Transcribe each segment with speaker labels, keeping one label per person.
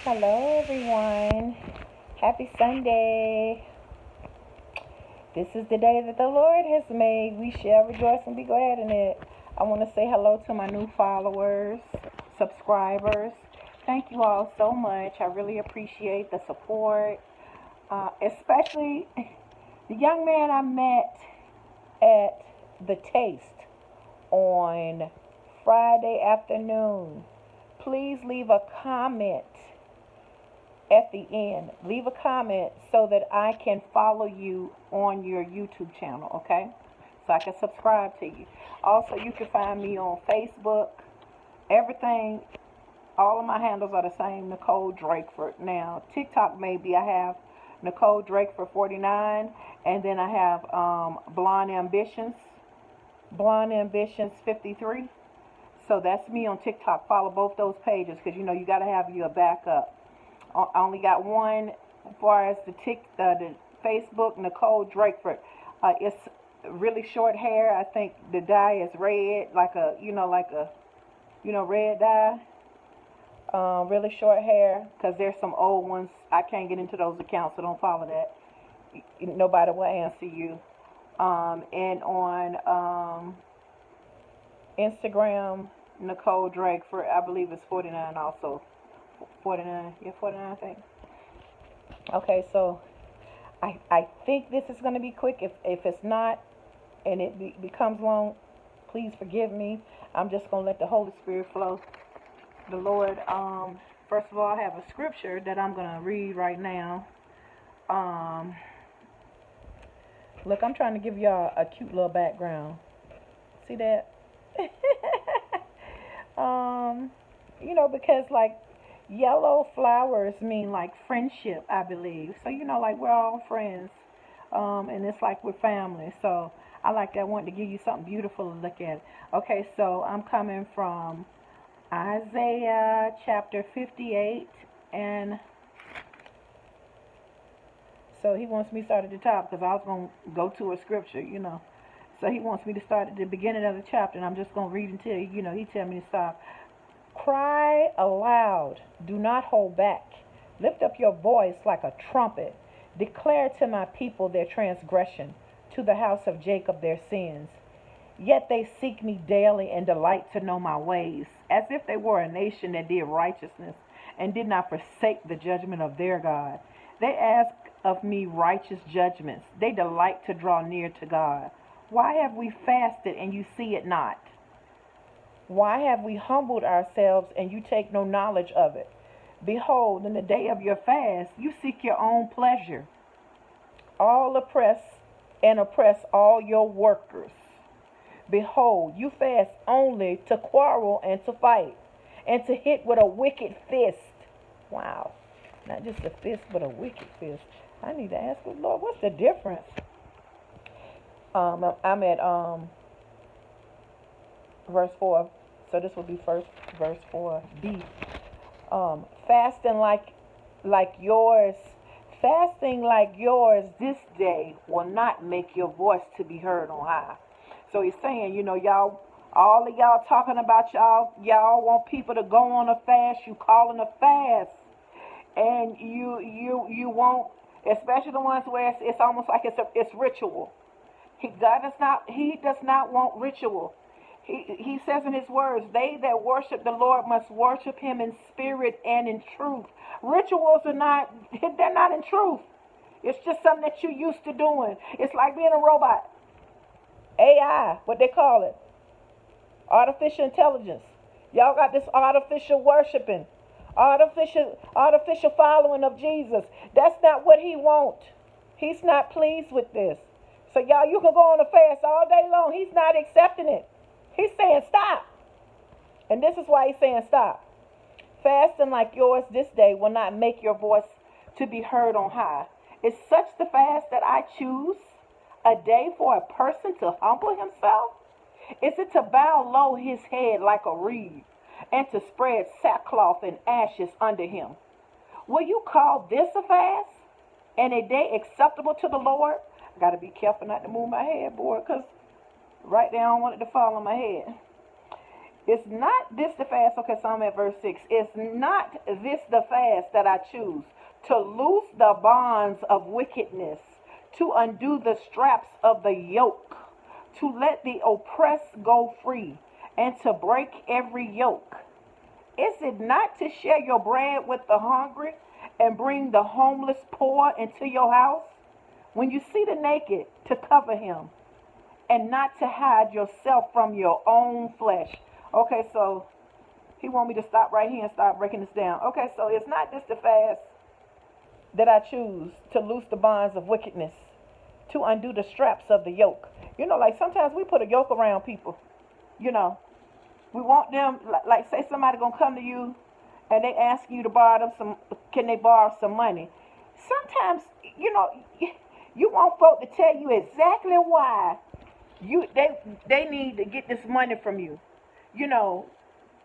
Speaker 1: Hello, everyone. Happy Sunday. This is the day that the Lord has made. We shall rejoice and be glad in it. I want to say hello to my new followers, subscribers. Thank you all so much. I really appreciate the support, especially the young man I met at the Taste on Friday afternoon. Please leave a comment at the end. Leave a comment so that I can follow you on your YouTube channel, okay? So I can subscribe to you. Also, you can find me on Facebook. Everything, all of my handles are the same, Nicole Drakeford. Now, TikTok maybe I have Nicole Drakeford 49, and then I have Blonde Ambitions 53. So that's me on TikTok. Follow both those pages because you got to have your backup. I only got one as far as the Facebook, Nicole Drakeford. It's really short hair. I think the dye is red, red dye. Really short hair because there's some old ones. I can't get into those accounts, so don't follow that. Nobody will answer you. And on Instagram, Nicole Drakeford, I believe it's 49 also. 49, yeah, 49, I think. Okay, so I think this is going to be quick. If it's not and becomes long, please forgive me. I'm just going to let the Holy Spirit flow. The Lord, first of all, I have a scripture that I'm going to read right now. Look, I'm trying to give y'all a cute little background. See that? Because like yellow flowers mean like friendship, I believe. So, like we're all friends. And it's like we're family. So I like that. I wanted to give you something beautiful to look at. Okay, so I'm coming from Isaiah chapter 58. And so he wants me to start at the top because I was going to go to a scripture. So he wants me to start at the beginning of the chapter. And I'm just going to read until, he tell me to stop. Cry aloud. Do not hold back. Lift up your voice like a trumpet. Declare to my people their transgression, to the house of Jacob their sins. Yet they seek me daily and delight to know my ways, as if they were a nation that did righteousness and did not forsake the judgment of their God. They ask of me righteous judgments. They delight to draw near to God. Why have we fasted and you see it not? Why have we humbled ourselves and you take no knowledge of it? Behold, in the day of your fast, you seek your own pleasure. All oppress all your workers. Behold, you fast only to quarrel and to fight, and to hit with a wicked fist. Wow. Not just a fist, but a wicked fist. I need to ask the Lord, what's the difference? I'm at verse 4. So this will be first verse 4b. Fasting fasting like yours this day will not make your voice to be heard on high. So he's saying, y'all, all of y'all talking about y'all want people to go on a fast. You calling a fast, and you won't, especially the ones where it's almost like it's ritual. He does not want ritual. He says in his words, they that worship the Lord must worship him in spirit and in truth. Rituals they're not in truth. It's just something that you're used to doing. It's like being a robot. AI, what they call it. Artificial intelligence. Y'all got this artificial worshiping. Artificial following of Jesus. That's not what he wants. He's not pleased with this. So y'all, you can go on a fast all day long. He's not accepting it. He's saying stop. And this is why he's saying stop. Fasting like yours this day will not make your voice to be heard on high. It's such the fast that I choose a day for a person to humble himself? Is it to bow low his head like a reed and to spread sackcloth and ashes under him? Will you call this a fast and a day acceptable to the Lord? I got to be careful not to move my head, boy, because right there I don't want it to fall on my head. It's not this the fast. Okay, so I'm at verse 6. It's not this the fast that I choose, to loose the bonds of wickedness, to undo the straps of the yoke, to let the oppressed go free, and to break every yoke. Is it not to share your bread with the hungry and bring the homeless poor into your house? When you see the naked, to cover him and not to hide yourself from your own flesh. Okay, so he want me to stop right here and start breaking this down. Okay, so it's not just the fast that I choose, to loose the bonds of wickedness, to undo the straps of the yoke. Like sometimes we put a yoke around people. You know, we want them, like say somebody gonna come to you and they ask you to borrow them some, can they borrow some money? Sometimes, you want folk to tell you exactly why they need to get this money from you. You know,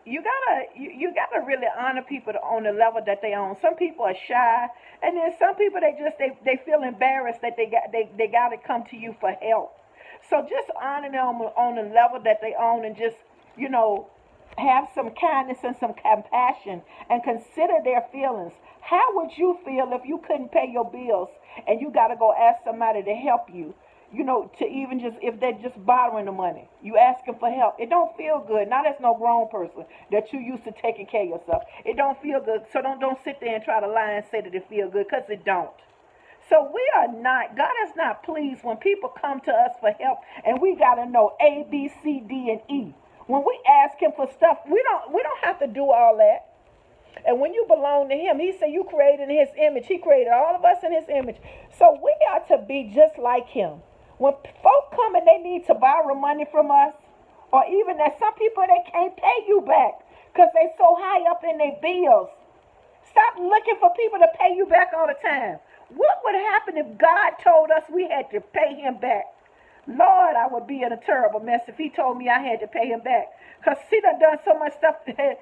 Speaker 1: you gotta really honor people on the level that they own. Some people are shy, and then some people they feel embarrassed that they gotta come to you for help. So just honor them on the level that they own, and just you know have some kindness and some compassion, and consider their feelings. How would you feel if you couldn't pay your bills and you gotta go ask somebody to help you? To even just, if they're just borrowing the money, you ask them for help. It don't feel good. Not as no grown person that you used to taking care of yourself. It don't feel good. So don't sit there and try to lie and say that it feel good, because it don't. So we are not, God is not pleased when people come to us for help and we gotta know A, B, C, D, and E. When we ask him for stuff, we don't have to do all that. And when you belong to him, he said you created in his image. He created all of us in his image. So we are to be just like him. When folk come and they need to borrow money from us, or even that some people, they can't pay you back because they so high up in their bills. Stop looking for people to pay you back all the time. What would happen if God told us we had to pay him back? Lord, I would be in a terrible mess if he told me I had to pay him back. Because he done so much stuff. I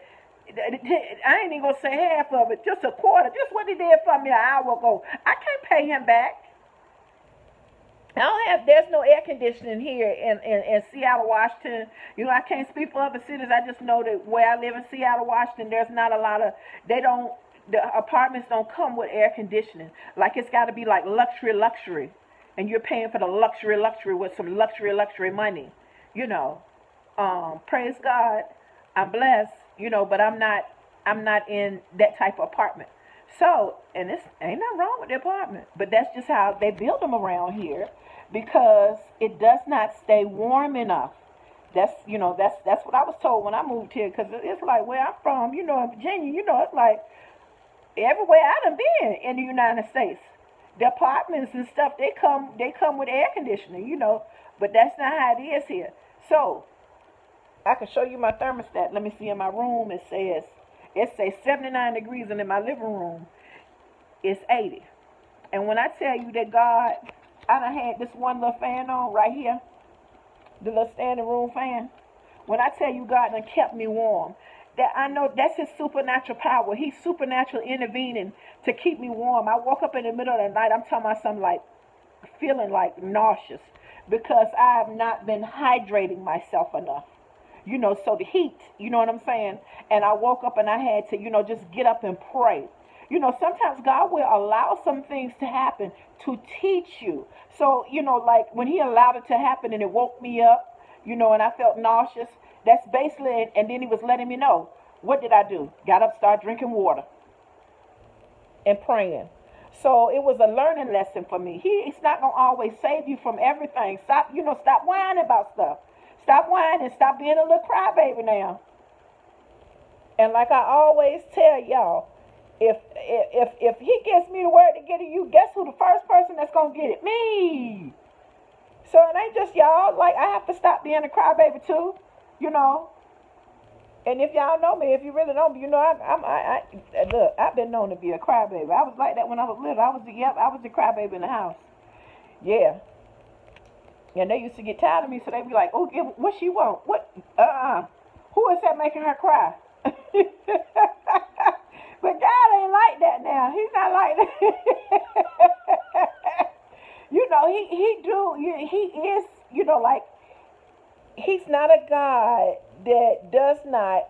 Speaker 1: ain't even going to say half of it, just a quarter. Just what he did for me an hour ago. I can't pay him back. There's no air conditioning here in Seattle, Washington. I can't speak for other cities. I just know that where I live in Seattle, Washington, there's not a lot of, the apartments don't come with air conditioning. Like it's got to be like luxury. And you're paying for the luxury with some luxury money. Praise God. I'm blessed, but I'm not in that type of apartment. So, and this ain't nothing wrong with the apartment, but that's just how they build them around here, because it does not stay warm enough. That's what I was told when I moved here, because it's like where I'm from, in Virginia, it's like everywhere I done been in the United States. The apartments and stuff, they come with air conditioning, but that's not how it is here. So, I can show you my thermostat. Let me see, in my room it says 79 degrees, and in my living room it's 80. And when I tell you that God, I done had this one little fan on right here, the little standing room fan. When I tell you God done kept me warm, that I know that's his supernatural power. He's supernatural intervening to keep me warm. I woke up in the middle of the night, I'm talking about something like feeling like nauseous, because I have not been hydrating myself enough. So the heat, you know what I'm saying? And I woke up and I had to, just get up and pray. Sometimes God will allow some things to happen to teach you. So, like when he allowed it to happen and it woke me up, and I felt nauseous, that's basically, and then he was letting me know. What did I do? Got up, started drinking water and praying. So it was a learning lesson for me. He's not going to always save you from everything. Stop whining about stuff. Stop whining. Stop being a little crybaby now. And like I always tell y'all, if he gives me the word to get it, you guess who the first person that's gonna get it? Me. So it ain't just y'all. Like I have to stop being a crybaby too, And if y'all know me, if you really know me, I look. I've been known to be a crybaby. I was like that when I was little. I was the crybaby in the house. Yeah. And they used to get tired of me, so they'd be like, "Oh, what she want? What? Who is that making her cry?" But God ain't like that now. He's not like that. He is, like, he's not a God that does not,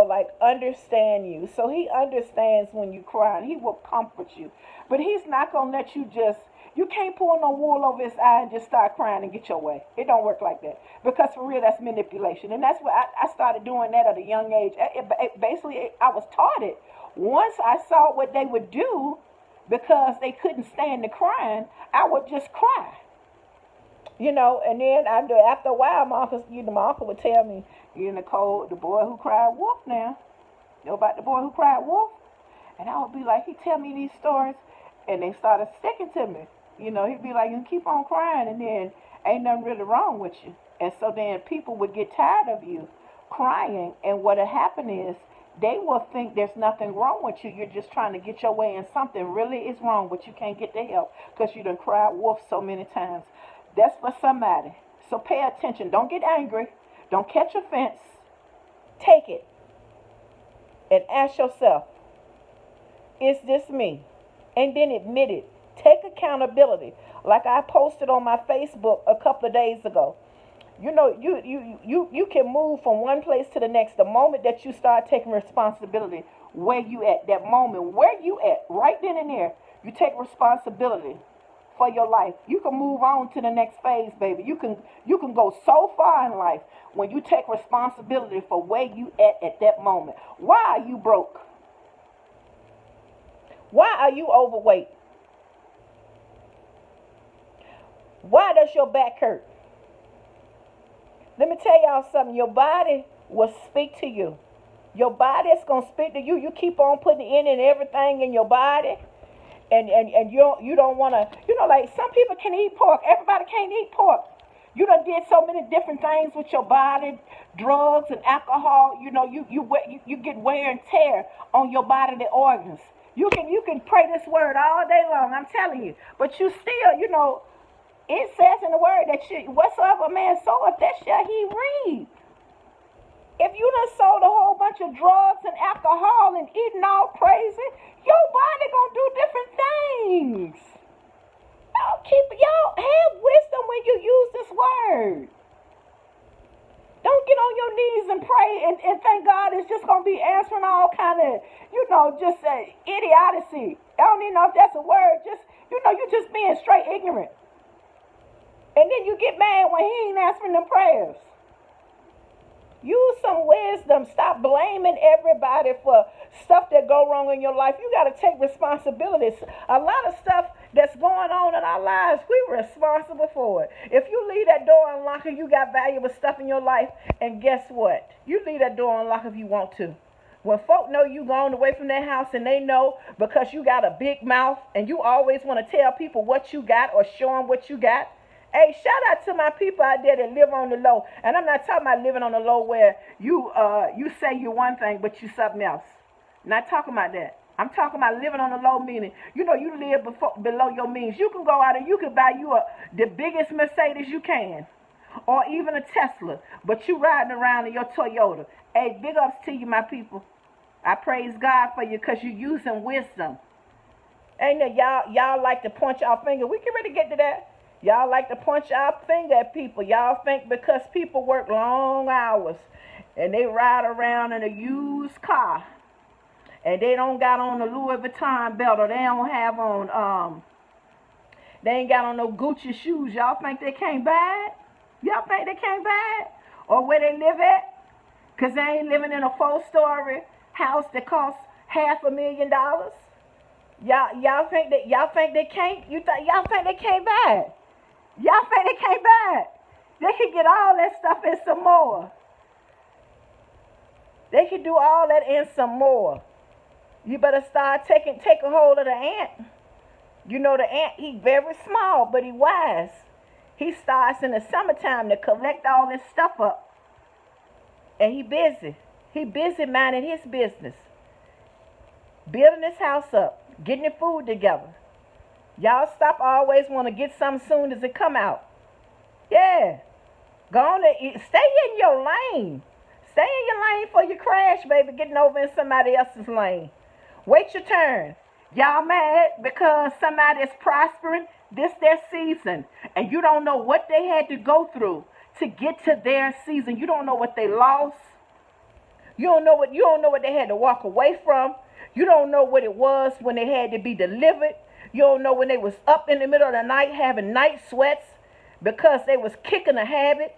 Speaker 1: like understand you. So he understands when you cry and he will comfort you. But he's not going to let you can't pull no wool over his eye and just start crying and get your way. It don't work like that. Because for real, that's manipulation. And that's what I started doing that at a young age. Basically, I was taught it. Once I saw what they would do because they couldn't stand the crying, I would just cry. And then after a while, my uncle would tell me, Nicole, the boy who cried wolf now. You know about the boy who cried wolf? And I would be like, he'd tell me these stories, and they started sticking to me. He'd be like, you keep on crying, and then ain't nothing really wrong with you. And so then people would get tired of you crying, and what'll happen is they will think there's nothing wrong with you. You're just trying to get your way, and something really is wrong, but you can't get the help because you done cried wolf so many times. That's for somebody. So pay attention. Don't get angry. Don't catch offense. Take it and ask yourself, is this me? And then admit it. Take accountability. Like I posted on my Facebook a couple of days ago. You can move from one place to the next the moment that you start taking responsibility. Where you at? That moment. Where you at? Right then and there. You take responsibility for your life. You can move on to the next phase, baby. You can go so far in life when you take responsibility for where you at that moment. Why are you broke? Why are you overweight? Why does your back hurt? Let me tell y'all something. Your body will speak to you. Your body is going to speak to you. You keep on putting in and everything in your body. And you don't want to, like some people can eat pork. Everybody can't eat pork. You done did so many different things with your body, drugs and alcohol. You get wear and tear on your bodily organs. You can pray this word all day long, I'm telling you. But you still, it says in the word that whatsoever a man soweth, that shall he reap. If you done sold a whole bunch of drugs and alcohol and eating all crazy, your body gonna do different things. Y'all have wisdom when you use this word. Don't get on your knees and pray and thank God it's just gonna be answering all kind of, just idiocy. I don't even know if that's a word. Just, you just being straight ignorant. And then you get mad when he ain't answering them prayers. Use some wisdom. Stop blaming everybody for stuff that go wrong in your life. You got to take responsibilities. A lot of stuff that's going on in our lives, we're responsible for it. If you leave that door unlocked, you got valuable stuff in your life, and guess what? You leave that door unlocked if you want to. When folk know you gone away from their house and they know because you got a big mouth and you always want to tell people what you got or show them what you got. Hey, shout out to my people out there that live on the low. And I'm not talking about living on the low where you say you're one thing, but you something else. Not talking about that. I'm talking about living on the low, meaning, you live below your means. You can go out and you can buy you the biggest Mercedes you can, or even a Tesla, but you riding around in your Toyota. Hey, big ups to you, my people. I praise God for you because you're using wisdom. Ain't that y'all like to point y'all finger? We can really get to that. Y'all like to punch our finger at people. Y'all think because people work long hours and they ride around in a used car and they don't got on a Louis Vuitton belt or they don't have on, they ain't got on no Gucci shoes. Y'all think they can't buy it? Y'all think they can't buy it? Or where they live at? Because they ain't living in a 4-story house that costs $500,000. Y'all think they can't? Y'all think they can't buy it? Y'all think they can't buy it? They can get all that stuff and some more. They can do all that and some more. You better start take a hold of the ant. The ant, he very small, but he wise. He starts in the summertime to collect all this stuff up. And he busy. He busy minding his business. Building his house up. Getting the food together. Y'all stop always want to get something soon as it come out. Yeah. Go on and stay in your lane. Stay in your lane before you crash, baby, getting over in somebody else's lane. Wait your turn. Y'all mad because somebody is prospering? This their season. And you don't know what they had to go through to get to their season. You don't know what they lost. You don't know what they had to walk away from. You don't know what it was when they had to be delivered. You don't know when they was up in the middle of the night having night sweats because they was kicking a habit.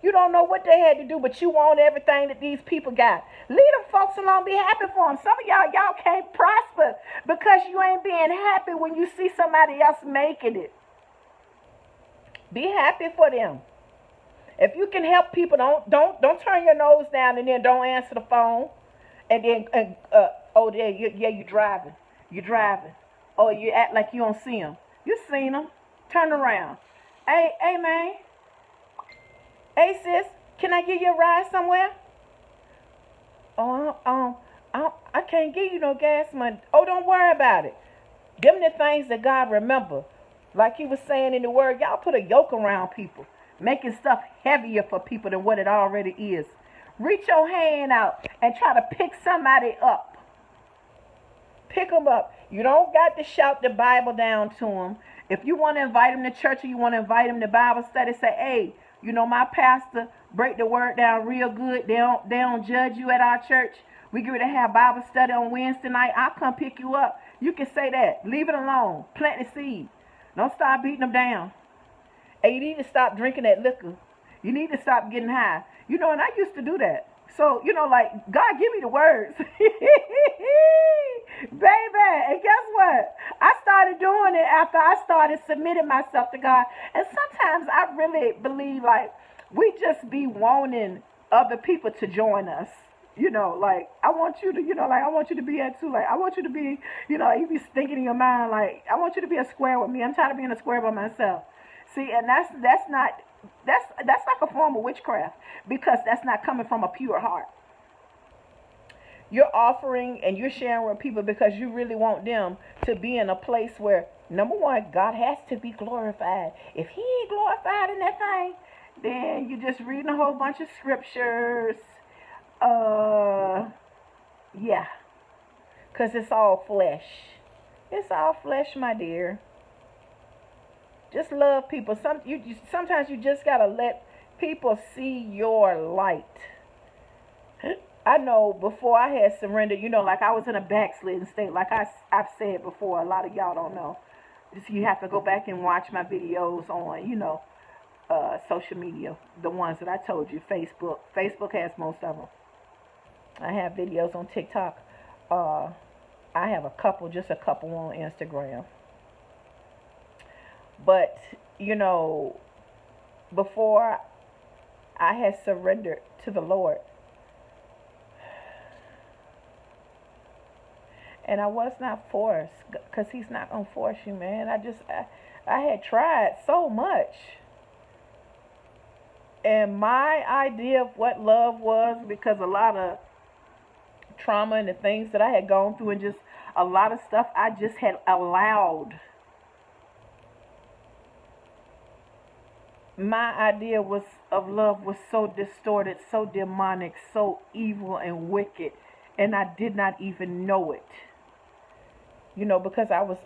Speaker 1: You don't know what they had to do, but you want everything that these people got. Leave them folks alone. Be happy for them. Some of y'all can't prosper because you ain't being happy when you see somebody else making it. Be happy for them. If you can help people, don't turn your nose down and then don't answer the phone. And then oh yeah, you driving. You driving. Oh, you act like you don't see them. You seen them. Turn around. Hey man. Hey sis, can I give you a ride somewhere? Oh, I can't give you no gas money. Oh, don't worry about it. Them the things that God remember. Like he was saying in the word, y'all put a yoke around people, making stuff heavier for people than what it already is. Reach your hand out and try to pick somebody up. Pick them up. You don't got to shout the Bible down to them. If you want to invite them to church or you want to invite them to Bible study, say, hey, you know, my pastor break the word down real good. They don't judge you at our church. We get ready to have Bible study on Wednesday night. I'll come pick you up. You can say that. Leave it alone. Plant the seed. Don't start beating them down. And you need to stop drinking that liquor. You need to stop getting high. You know, and I used to do that. So, you know, like, God, give me the words. Baby, and guess what? I started doing it after I started submitting myself to God. And sometimes I really believe, like, we just be wanting other people to join us. You know, like, I want you to, I want you to be at too. Like, I want you to be, you be thinking in your mind, like, I want you to be a square with me. I'm tired of being a square by myself. See, and that's like a form of witchcraft because that's not coming from a pure heart. You're offering and you're sharing with people because you really want them to be in a place where, number one, God has to be glorified. If he ain't glorified in that thing, then you're just reading a whole bunch of scriptures. Yeah, because it's all flesh. It's all flesh, my dear. Just love people. Sometimes you just got to let people see your light. I know before I had surrendered, like I was in a backslidden state. Like I've said before, a lot of y'all don't know. You have to go back and watch my videos on, social media. The ones that I told you, Facebook. Facebook has most of them. I have videos on TikTok. I have just a couple on Instagram. But, before I had surrendered to the Lord, and I was not forced, because he's not going to force you, man. I had tried so much. And my idea of what love was, because a lot of trauma and the things that I had gone through and just a lot of stuff I just had allowed. My idea of love was so distorted, so demonic, so evil and wicked, and I did not even know it. Because I was,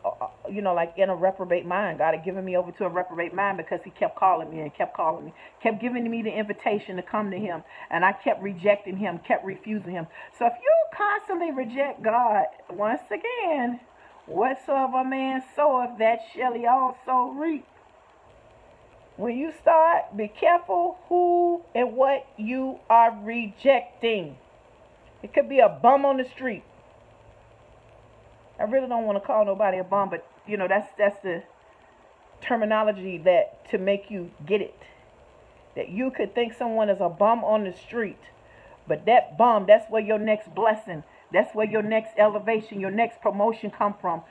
Speaker 1: like in a reprobate mind. God had given me over to a reprobate mind because he kept calling me and kept calling me, kept giving me the invitation to come to him, and I kept rejecting him, kept refusing him. So if you constantly reject God, once again, whatsoever a man soweth, that shall he also reap. When you start, be careful who and what you are rejecting. It could be a bum on the street. I really don't want to call nobody a bum, but that's the terminology that to make you get it. That you could think someone is a bum on the street, but that bum, that's where your next blessing, that's where your next elevation, your next promotion come from.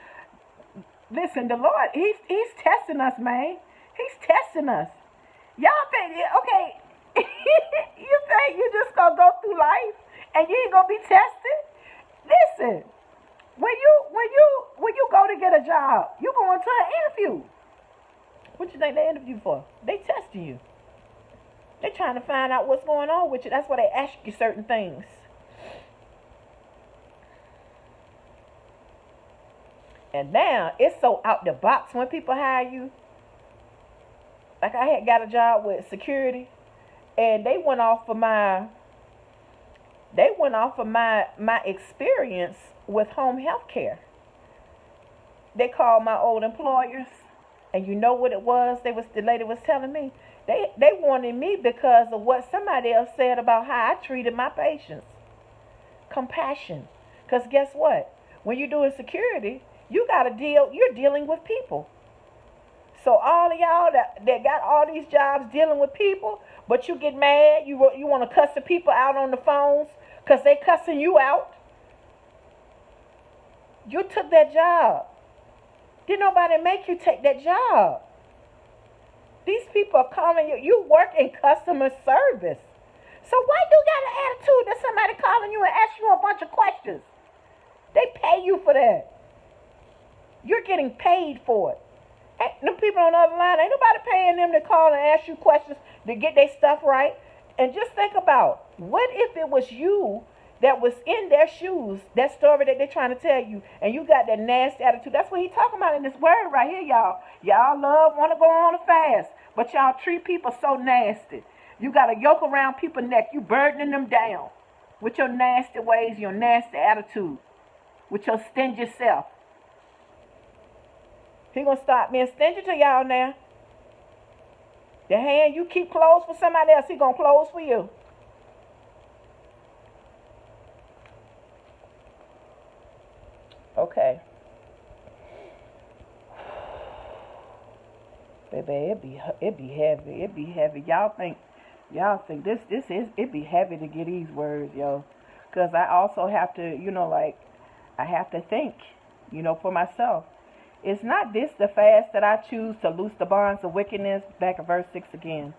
Speaker 1: Listen, the Lord, he's testing us, man. He's testing us. Y'all think, okay, you think you just gonna go through life and you ain't gonna be tested? Listen. When you go to get a job, you going to an interview. What you think they interview for? They testing you. They trying to find out what's going on with you. That's why they ask you certain things. And now it's so out the box when people hire you. Like I had got a job with security, And they went off of my experience with home health care. They called my old employers, and you know what it was? The lady was telling me they wanted me because of what somebody else said about how I treated my patients. Compassion. Because guess what? When you're doing security, you're dealing with people. So all of y'all that got all these jobs dealing with people, but you get mad, you want to cuss the people out on the phones because they cussing you out. You took that job. Did nobody make you take that job? These people are calling you. You work in customer service. So why you got an attitude that somebody calling you and asking you a bunch of questions? They pay you for that. You're getting paid for it. The people on the other line, ain't nobody paying them to call and ask you questions to get their stuff right. And just think about, what if it was you that was in their shoes, that story that they're trying to tell you, and you got that nasty attitude? That's what he's talking about in this word right here, y'all. Y'all want to go on a fast, but y'all treat people so nasty. You got a yoke around people's neck. You burdening them down with your nasty ways, your nasty attitude, with your stingy self. He gonna stop being stingy to y'all now. The hand you keep closed for somebody else, he gonna close for you. Okay. Baby, it be heavy. It be heavy. Y'all think this is it be heavy to get these words, yo. Cause I also have to, I have to think, for myself. Is not this the fast that I choose to loose the bonds of wickedness? Back at verse 6 again.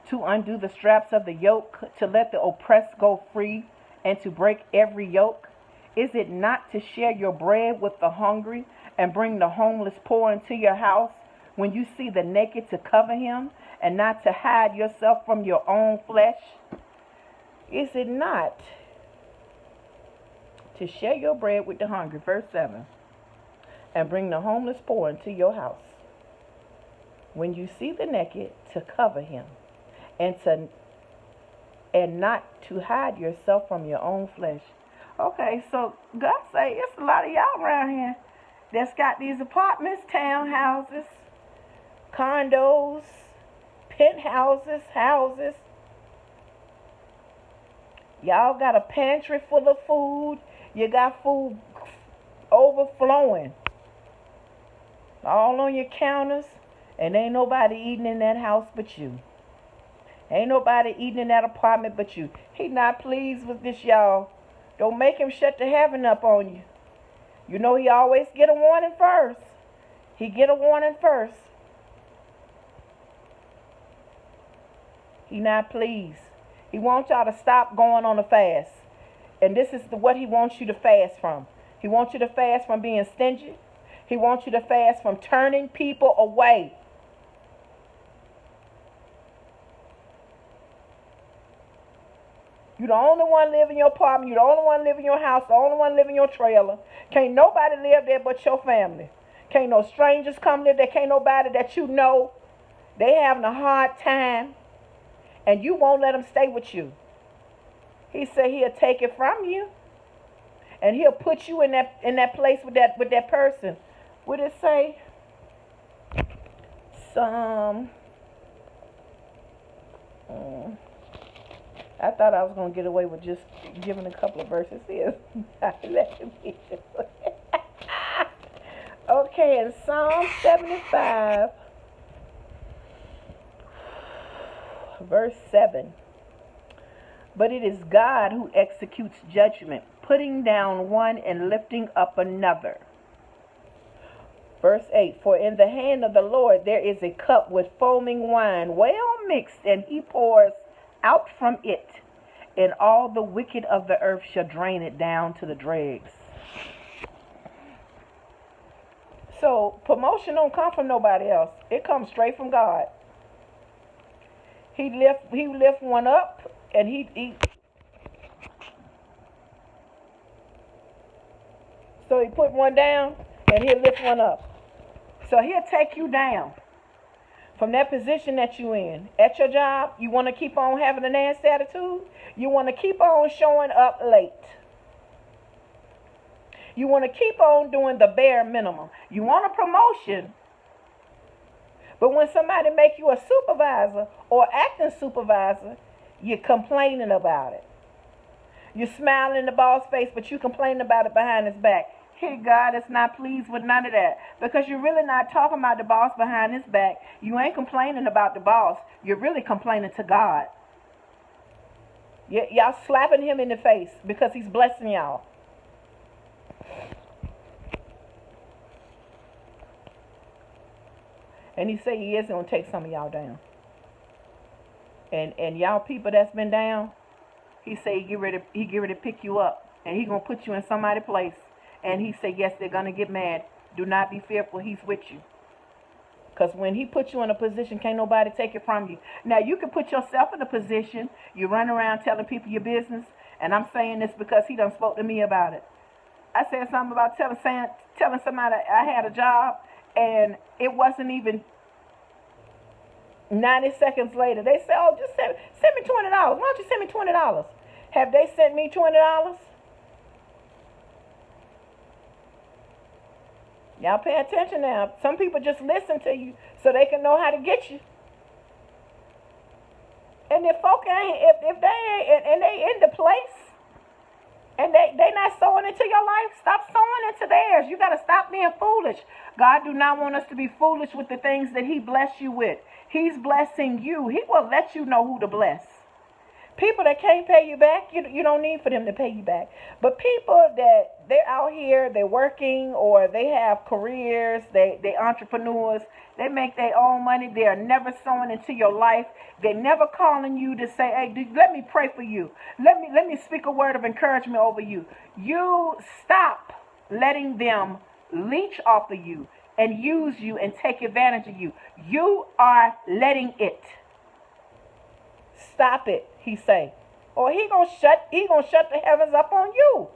Speaker 1: To undo the straps of the yoke, to let the oppressed go free, and to break every yoke? Is it not to share your bread with the hungry and bring the homeless poor into your house? When you see the naked, to cover him, and not to hide yourself from your own flesh? Is it not to share your bread with the hungry? Verse 7. And bring the homeless poor into your house. When you see the naked, to cover him, and not to hide yourself from your own flesh. Okay, so God say it's a lot of y'all around here that's got these apartments, townhouses, condos, penthouses, houses. Y'all got a pantry full of food. You got food overflowing all on your counters, and ain't nobody eating in that house but you. Ain't nobody eating in that apartment but you. He not pleased with this, y'all. Don't make him shut the heaven up on you. You know he always get a warning first. He get a warning first. He not pleased. He wants y'all to stop going on a fast. And this is what he wants you to fast from. He wants you to fast from being stingy. He wants you to fast from turning people away. You the only one live in your apartment. You the only one live in your house. The only one live in your trailer. Can't nobody live there but your family. Can't no strangers come live there. Can't nobody that you know. They having a hard time. And you won't let them stay with you. He said he'll take it from you. And he'll put you in that place with that person. What did it say? I thought I was going to get away with just giving a couple of verses here. Okay, in Psalm 75, verse 7. But it is God who executes judgment, putting down one and lifting up another. Verse 8. For in the hand of the Lord there is a cup with foaming wine, well mixed, and he pours out from it, and all the wicked of the earth shall drain it down to the dregs. So promotion don't come from nobody else. It comes straight from God. He lift one up, and so he put one down, and he'll lift one up. So he'll take you down from that position that you in at your job, you want to keep on having a nasty attitude. You want to keep on showing up late. You want to keep on doing the bare minimum. You want a promotion, but when somebody make you a supervisor or acting supervisor, you're complaining about it. You're smiling in the boss face, but you complaining about it behind his back. Hey, God is not pleased with none of that, because you're really not talking about the boss behind his back. You ain't complaining about the boss. You're really complaining to God. Y'all slapping him in the face because he's blessing y'all. And he said he is going to take some of y'all down. And y'all people that's been down, he said he get ready to pick you up. And he going to put you in somebody's place. And he said, yes, they're going to get mad. Do not be fearful. He's with you. Because when he puts you in a position, can't nobody take it from you. Now, you can put yourself in a position. You run around telling people your business. And I'm saying this because he done spoke to me about it. I said something about telling somebody I had a job. And it wasn't even 90 seconds later. They said, oh, just send me $20. Why don't you send me $20? Have they sent me $20? Y'all pay attention now. Some people just listen to you so they can know how to get you. And if folk ain't, if they ain't, and they in the place, and they not sowing into your life, stop sowing into theirs. You got to stop being foolish. God do not want us to be foolish with the things that he bless you with. He's blessing you. He will let you know who to bless. People that can't pay you back, you don't need for them to pay you back. But people that they're out here, they're working, or they have careers, they entrepreneurs, they make their own money. They are never sowing into your life. They're never calling you to say, hey, let me pray for you. Let me speak a word of encouragement over you. You stop letting them leech off of you and use you and take advantage of you. You are letting it. Stop it, he say. Or he gonna shut the heavens up on you.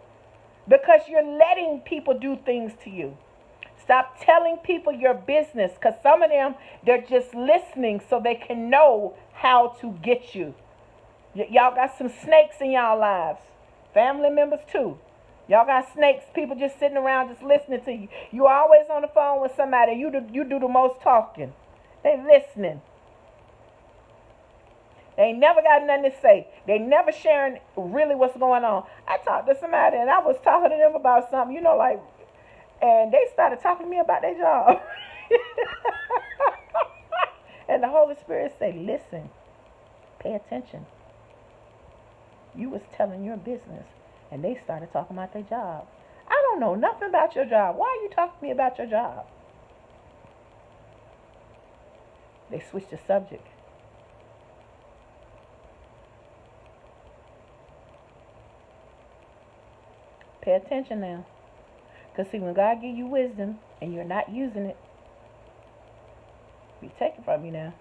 Speaker 1: Because you're letting people do things to you. Stop telling people your business, because some of them, they're just listening so they can know how to get you. Y'all got some snakes in y'all lives. Family members too. Y'all got snakes, people just sitting around just listening to you. You always on the phone with somebody. You do the most talking. They listening. They ain't never got nothing to say. They never sharing really what's going on. I talked to somebody and I was talking to them about something, and they started talking to me about their job. And the Holy Spirit said, listen, pay attention. You was telling your business and they started talking about their job. I don't know nothing about your job. Why are you talking to me about your job? They switched the subject. Pay attention now. Because see, when God give you wisdom and you're not using it, He take it from you now.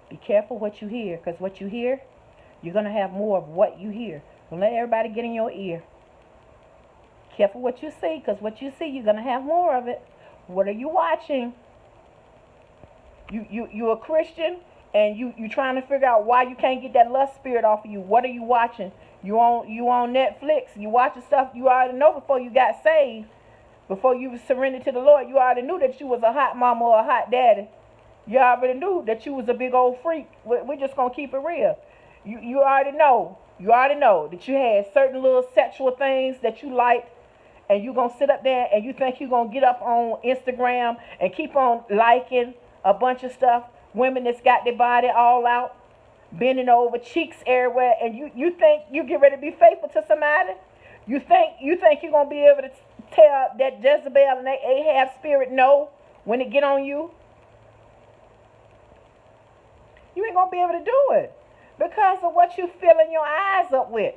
Speaker 1: Be careful what you hear, because what you hear, you're going to have more of what you hear. Don't let everybody get in your ear. Careful what you see, because what you see, you're going to have more of it. What are you watching? You're a Christian, and you trying to figure out why you can't get that lust spirit off of you. What are you watching? You on Netflix. You watching stuff you already know before you got saved. Before you surrendered to the Lord, you already knew that you was a hot mama or a hot daddy. You already knew that you was a big old freak. We're just going to keep it real. You already know. You already know that you had certain little sexual things that you liked. And you're going to sit up there and you think you're going to get up on Instagram and keep on liking a bunch of stuff. Women that's got their body all out, bending over, cheeks everywhere. And you think you get ready to be faithful to somebody? You think you're going to be able to tell that Jezebel and that Ahab spirit no when it get on you? You ain't going to be able to do it because of what you filling your eyes up with.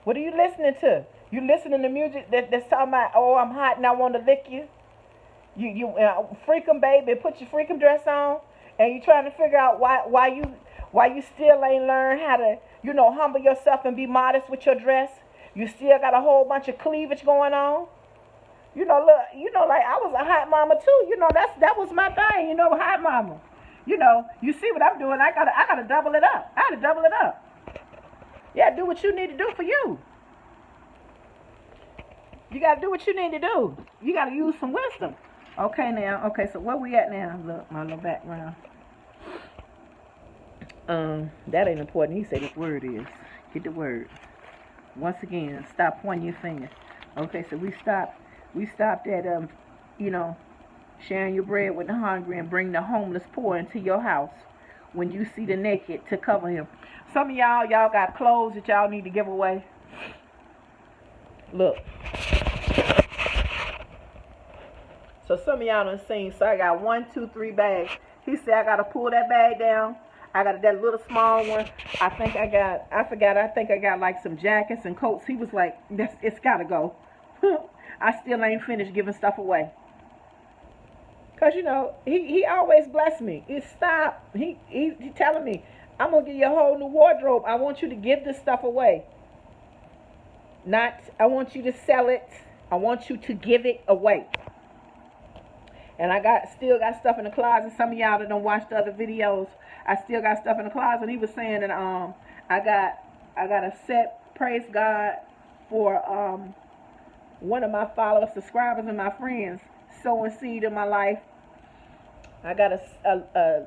Speaker 1: What are you listening to? You listening to music that's talking about, oh, I'm hot and I want to lick you. You freakum baby, put your freakum dress on, and you trying to figure out why you still ain't learned how to, humble yourself and be modest with your dress. You still got a whole bunch of cleavage going on. Look, like I was a hot mama too. That was my thing. Hot mama. You see what I'm doing? I gotta double it up. I gotta double it up. Yeah, do what you need to do for you. You gotta do what you need to do. You gotta use some wisdom. Okay now. Okay, so where we at now? Look, my little background. That ain't important. He said his word is. Get the word. Once again, stop pointing your finger. Okay, so we stopped at sharing your bread with the hungry and bring the homeless poor into your house when you see the naked to cover him. Some of y'all got clothes that y'all need to give away. Look. So some of y'all done seen, so I got 1, 2, 3 bags. He said I gotta pull that bag down. I got that little small one. I think I got like some jackets and coats. He was like, it's gotta go. I still ain't finished giving stuff away. Cause he always bless me. Stop. He telling me, I'm gonna give you a whole new wardrobe. I want you to give this stuff away. Not, I want you to sell it. I want you to give it away. And I still got stuff in the closet. Some of y'all that don't watch the other videos, I still got stuff in the closet. He was saying that I got a set, praise God, for one of my followers, subscribers, and my friends sowing seed in my life. I got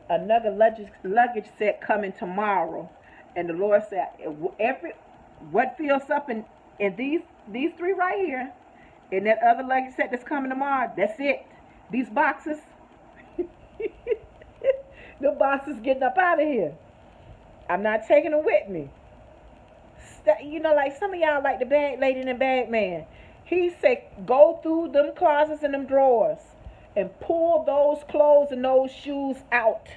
Speaker 1: another luggage set coming tomorrow, and the Lord said what fills up in these 3 right here, and that other luggage set that's coming tomorrow. That's it. These boxes, the boxes getting up out of here. I'm not taking them with me. Like some of y'all like the bag lady and the bag man. He said, go through them closets and them drawers and pull those clothes and those shoes out.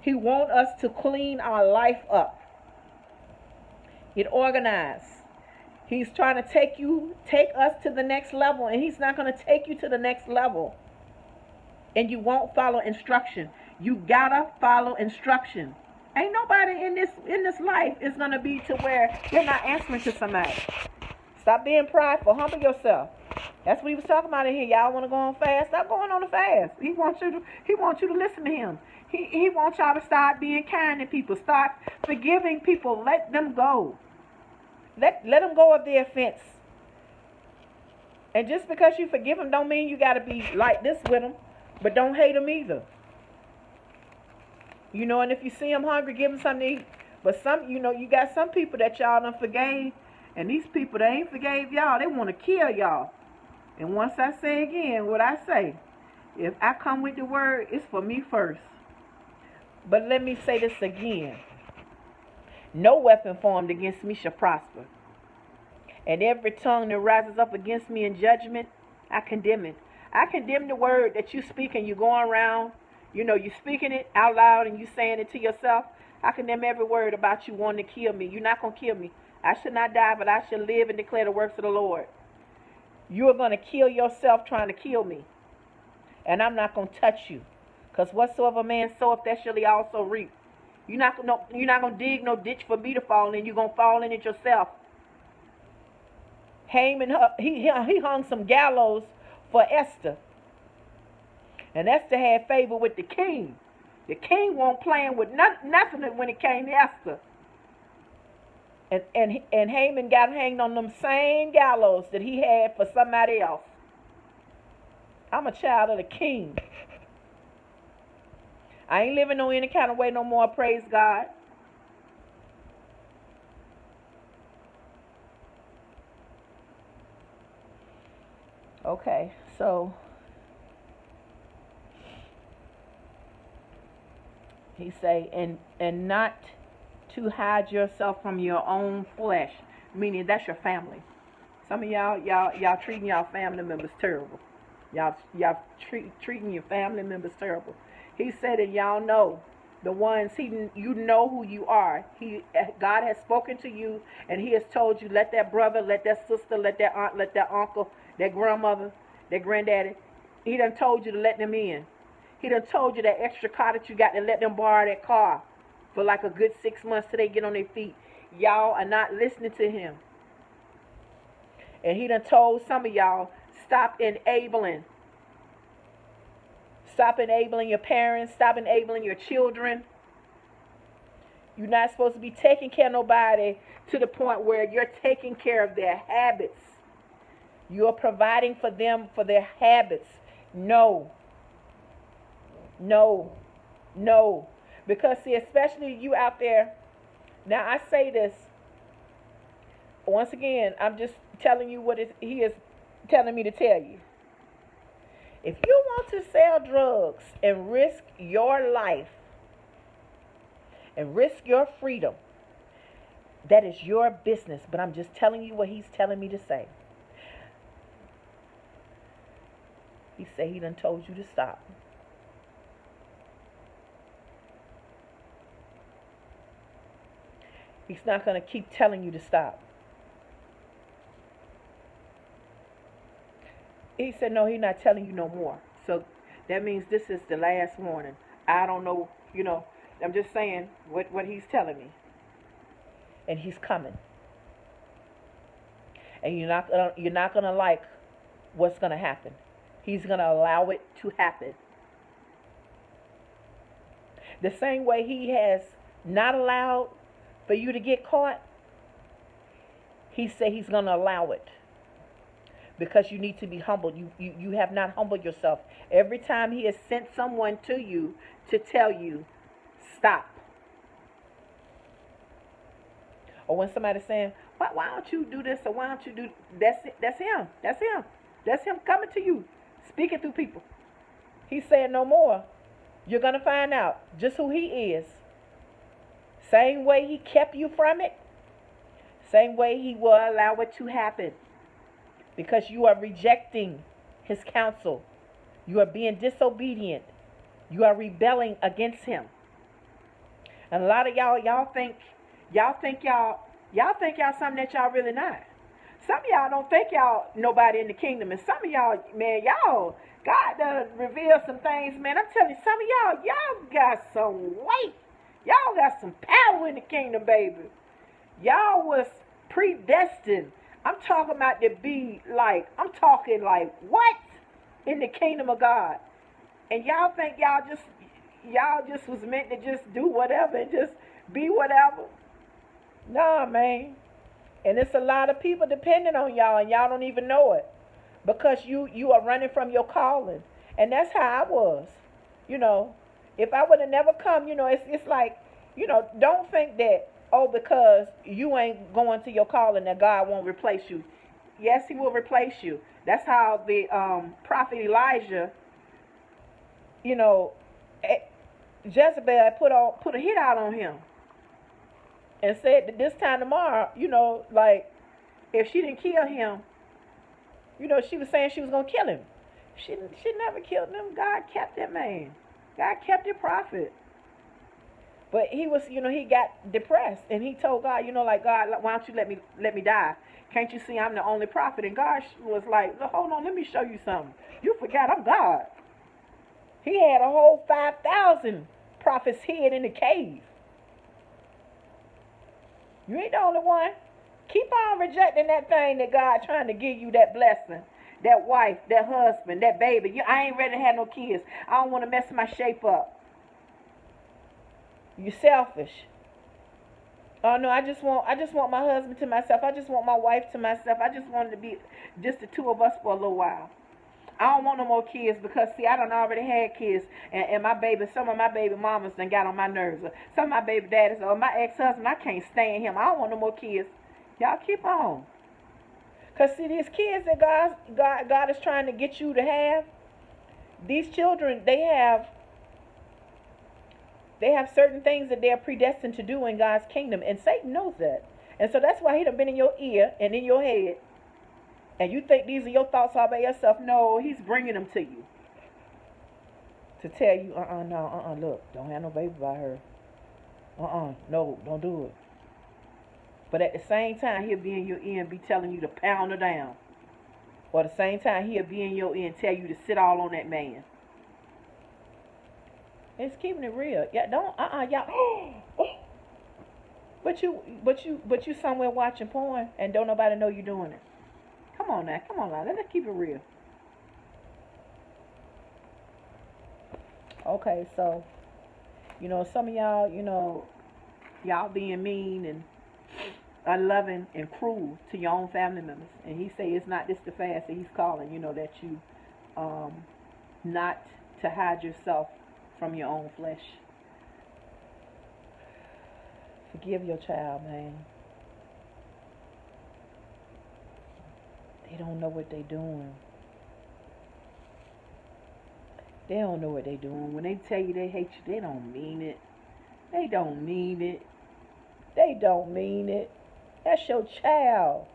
Speaker 1: He wants us to clean our life up. Get organized. He's trying to take us to the next level, and he's not going to take you to the next level and you won't follow instruction. You gotta follow instruction. Ain't nobody in this life is gonna be to where you're not answering to somebody. Stop being prideful. Humble yourself. That's what he was talking about in here. Y'all want to go on fast? Stop going on the fast. He wants you to listen to him. He wants y'all to start being kind to people. Start forgiving people. Let them go. Let them go of their offense. And just because you forgive them don't mean you got to be like this with them. But don't hate them either. And if you see them hungry, give them something to eat. But you got some people that y'all done forgave. And these people, they ain't forgave y'all. They want to kill y'all. And once I say again what I say, if I come with the word, it's for me first. But let me say this again. No weapon formed against me shall prosper. And every tongue that rises up against me in judgment, I condemn it. I condemn the word that you speak and you're going around, you're speaking it out loud and you saying it to yourself. I condemn every word about you wanting to kill me. You're not going to kill me. I should not die, but I shall live and declare the works of the Lord. You are going to kill yourself trying to kill me. And I'm not going to touch you. Because whatsoever man soweth, that shall he also reap. You're not going to dig no ditch for me to fall in. You're going to fall in it yourself. Haman, he hung some gallows for Esther. And Esther had favor with the king. The king won't playing with nothing when it came to Esther. And Haman got hanged on them same gallows that he had for somebody else. I'm a child of the king. I ain't living no any kind of way no more, praise God. Okay, so he say, and not to hide yourself from your own flesh, meaning that's your family. Some of y'all treating y'all family members terrible. Y'all treating your family members terrible. He said, and y'all know the ones you know who you are. God has spoken to you, and He has told you, let that brother, let that sister, let that aunt, let that uncle, that grandmother, that granddaddy. He done told you to let them in. He done told you that extra car that you got to let them borrow that car for like a good 6 months till they get on their feet. Y'all are not listening to Him. And He done told some of y'all, Stop enabling. Stop enabling your parents. Stop enabling your children. You're not supposed to be taking care of nobody to the point where you're taking care of their habits. You're providing for them for their habits. No. No. No. Because, see, especially you out there. Now, I say this. Once again, I'm just telling you what he is telling me to tell you. If you want to sell drugs and risk your life and risk your freedom, that is your business. But I'm just telling you what he's telling me to say. He said he done told you to stop. He's not going to keep telling you to stop. He said, no, he's not telling you no more. So that means this is the last warning. I don't know, I'm just saying what he's telling me. And he's coming. And you're not gonna like what's gonna happen. He's gonna allow it to happen. The same way he has not allowed for you to get caught, he said he's gonna allow it. Because you need to be humbled. You have not humbled yourself. Every time he has sent someone to you to tell you, stop. Or when somebody's saying, why don't you do this, or why don't you do, that's him. That's him. That's him coming to you, speaking through people. He's saying no more. You're going to find out just who he is. Same way he kept you from it, same way he will allow it to happen. Because you are rejecting his counsel. You are being disobedient. You are rebelling against him. And a lot of y'all think y'all something that y'all really not. Some of y'all don't think y'all nobody in the kingdom. And some of y'all, man, God done revealed some things, man. I'm telling you, some of y'all got some weight. Y'all got some power in the kingdom, baby. Y'all was predestined. I'm talking about to be like, what? In the kingdom of God. And y'all think y'all just was meant to just do whatever and just be whatever. Nah, man. And it's a lot of people depending on y'all, and y'all don't even know it. Because you are running from your calling. And that's how I was. If I would have never come, it's like, don't think that, because you ain't going to your calling that God won't replace you. Yes, he will replace you. That's how the prophet Elijah, Jezebel put a hit out on him. And said that this time tomorrow, if she didn't kill him, she was saying she was going to kill him. She never killed him. God kept that man. God kept the prophet. But he was, he got depressed, and he told God, God, why don't you let me die? Can't you see I'm the only prophet? And God was like, hold on, let me show you something. You forgot I'm God. He had a whole 5,000 prophets hid in the cave. You ain't the only one. Keep on rejecting that thing that God trying to give you, that blessing, that wife, that husband, that baby. I ain't ready to have no kids. I don't want to mess my shape up. You're selfish. Oh no, I just want my husband to myself. I just want my wife to myself. I just wanted to be just the two of us for a little while. I don't want no more kids because, see, I done already had kids. And some of my baby mamas done got on my nerves. Some of my baby daddies, or my ex-husband, I can't stand him. I don't want no more kids. Y'all keep on. Because, see, these kids that God is trying to get you to have, these children, they have certain things that they're predestined to do in God's kingdom. And Satan knows that. And so that's why he done been in your ear and in your head. And you think these are your thoughts all by yourself. No, he's bringing them to you. To tell you, look, don't have no baby by her. No, don't do it. But at the same time, he'll be in your ear and be telling you to pound her down. Or at the same time, he'll be in your ear and tell you to sit all on that man. It's keeping it real. Yeah, y'all. But you somewhere watching porn and don't nobody know you're doing it. Come on now. Let's keep it real. Okay, so some of y'all, y'all being mean and unloving and cruel to your own family members. And he say it's not this the fast that he's calling, that you um, not to hide yourself from your own flesh. Forgive your child, man. They don't know what they doing. They don't know what they doing. When they tell you they hate you, they don't mean it. They don't mean it. They don't mean it. That's your child.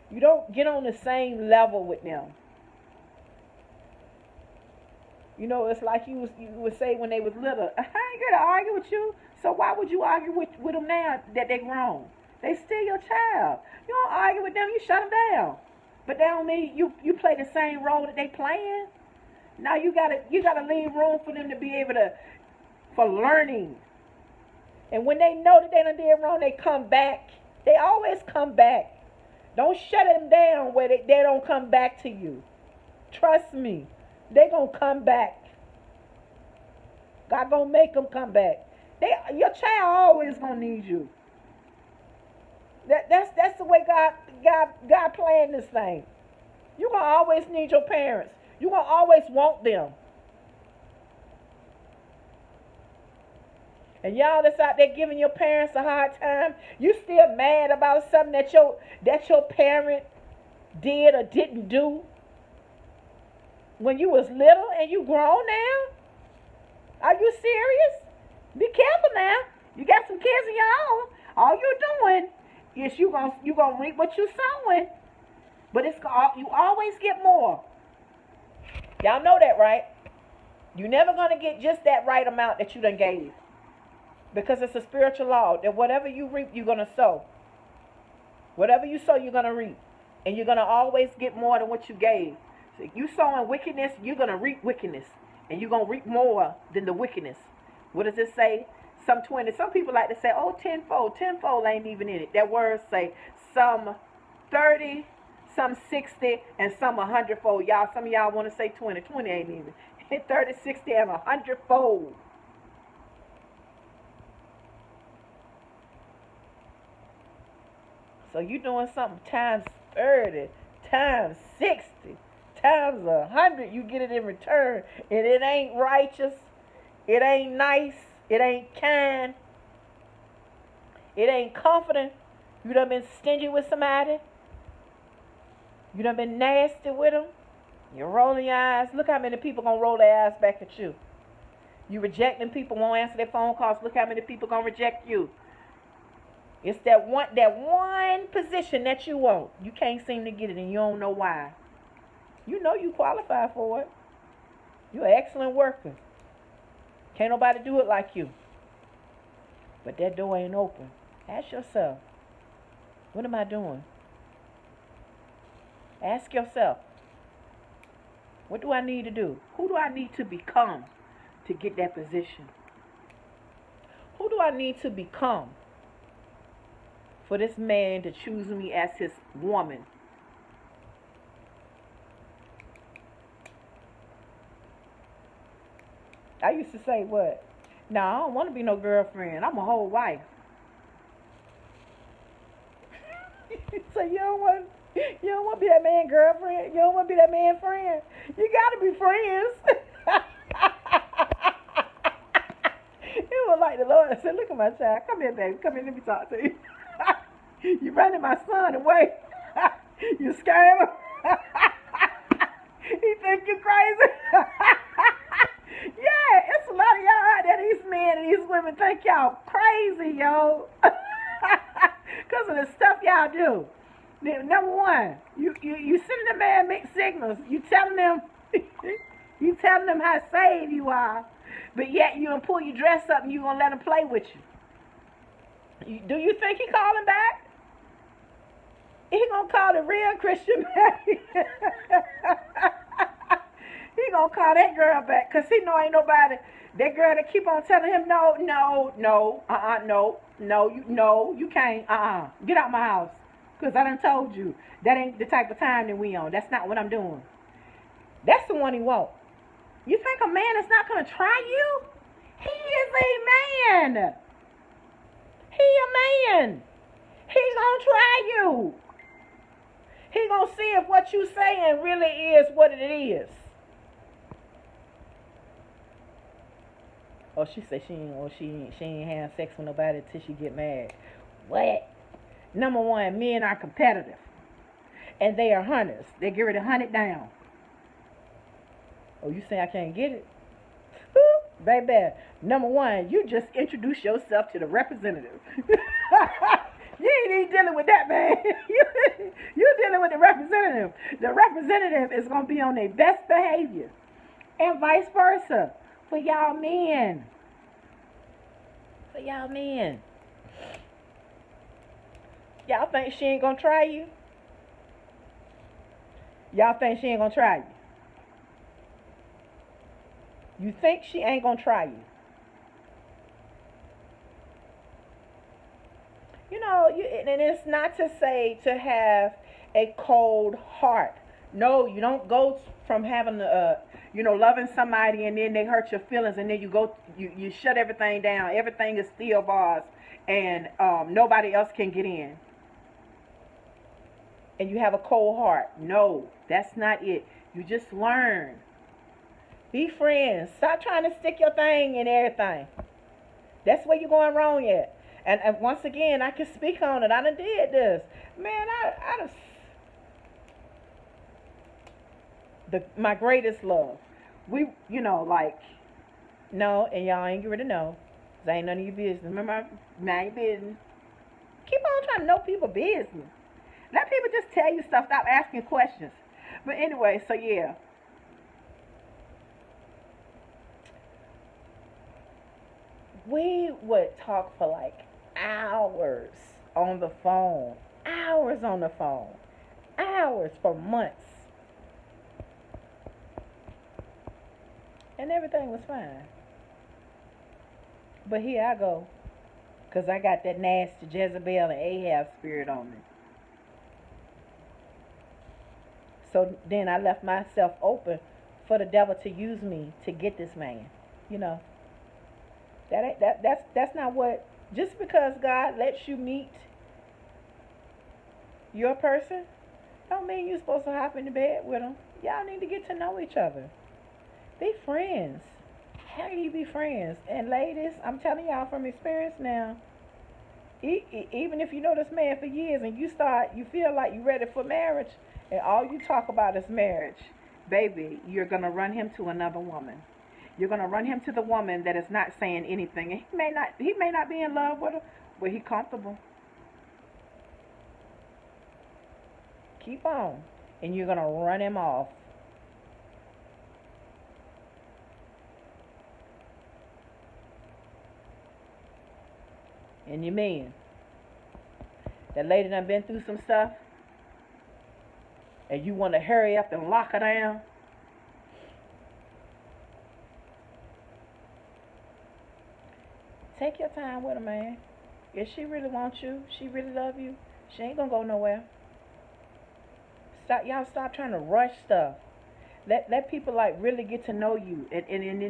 Speaker 1: You don't get on the same level with them. It's like you would say when they was little, I ain't gonna argue with you. So why would you argue with them now that they grown? They still your child. You don't argue with them, you shut them down. But that don't mean you play the same role that they playing. Now you gotta leave room for them to be able to for learning. And when they know that they done did wrong, they come back. They always come back. Don't shut them down where they don't come back to you. Trust me. They gonna come back. God gonna make them come back. Your child always gonna need you. That's the way God planned this thing. You gonna always need your parents. You gonna always want them. And y'all that's out there giving your parents a hard time, you still mad about something that your parent did or didn't do when you was little and you grown now? Are you serious? Be careful now. You got some kids of your own. All you're doing is you gonna reap what you sowing. But you always get more. Y'all know that, right? You're never gonna get just that right amount that you done gave. Because it's a spiritual law that whatever you reap, you're gonna sow. Whatever you sow, you're gonna reap. And you're gonna always get more than what you gave. So if you sowing wickedness, you're gonna reap wickedness. And you're gonna reap more than the wickedness. What does it say? Some 20. Some people like to say, oh, tenfold. Tenfold ain't even in it. That word say some 30, some 60, and some 100-fold. Some of y'all want to say 20. 20 ain't even. 30, 60, and 100-fold. So you're doing something times 30, times 60, times 100. You get it in return. And it ain't righteous. It ain't nice. It ain't kind. It ain't confident. You done been stingy with somebody. You done been nasty with them. You're rolling your eyes. Look how many people gonna roll their eyes back at you. You rejecting people, won't answer their phone calls. Look how many people gonna reject you. It's that one position that you want. You can't seem to get it and you don't know why. You know you qualify for it. You're an excellent worker. Can't nobody do it like you. But that door ain't open. Ask yourself, what am I doing? Ask yourself, what do I need to do? Who do I need to become to get that position? Who do I need to become for this man to choose me as his woman? I used to say what? No, I don't want to be no girlfriend. I'm a whole wife. So you don't want to be that man girlfriend? You don't want to be that man friend? You got to be friends. It was like the Lord said, look at my child. Come here, baby. Come here, let me talk to you. You running my son away. You scared him. He think you crazy. Yeah, it's a lot of y'all out there, these men and these women think y'all crazy, yo. Because of the stuff y'all do. Number one, you sending the man mixed signals. You telling them how saved you are, but yet you gonna pull your dress up and you gonna let him play with you. Do you think he calling back? He gonna call the real Christian back. He gonna call that girl back because he know ain't nobody. That girl that keep on telling him no, you can't, get out my house. Because I done told you, that ain't the type of time that we on. That's not what I'm doing. That's the one he want. You think a man is not going to try you? He is a man. He a man. He gonna try you. He gonna see if what you saying really is what it is. Oh, she said she ain't have sex with nobody till she get married. What? Number one, men are competitive, and they are hunters. They get ready to hunt it down. Oh, you say I can't get it? Baby, number one, you just introduce yourself to the representative. You ain't even dealing with that, man. You're dealing with the representative. The representative is going to be on their best behavior. And vice versa. For y'all men. For y'all men. Y'all think she ain't going to try you? Y'all think she ain't going to try you? You think she ain't going to try you? You know, and it's not to say to have a cold heart. No, you don't go from having loving somebody and then they hurt your feelings and then you shut everything down. Everything is steel bars and nobody else can get in. And you have a cold heart. No, that's not it. You just learn. Be friends. Stop trying to stick your thing in everything. That's where you're going wrong at. And once again, I can speak on it. I done did this. Man, I my greatest love. We, no, and y'all ain't get rid of no. Cause ain't none of your business. Remember, mind your business. Keep on trying to know people's business. Let people just tell you stuff. Stop asking questions. But anyway, so yeah. We would talk for like hours on the phone. Hours on the phone. Hours for months. And everything was fine. But here I go. Because I got that nasty Jezebel and Ahab spirit on me. So then I left myself open for the devil to use me to get this man. You know. That's not what. Just because God lets you meet your person, don't mean you're supposed to hop in the bed with them. Y'all need to get to know each other. Be friends. How do you be friends? And ladies, I'm telling y'all from experience now. Even if you know this man for years and you feel like you're ready for marriage, and all you talk about is marriage, baby, you're gonna run him to another woman. You're gonna run him to the woman that is not saying anything. And he may not be in love with her, but he's comfortable. Keep on. And you're gonna run him off. And your man. That lady done been through some stuff. And you wanna hurry up and lock her down. Take your time with her, man. If she really wants you, she really love you, she ain't gonna go nowhere. Stop trying to rush stuff. Let people like really get to know you. And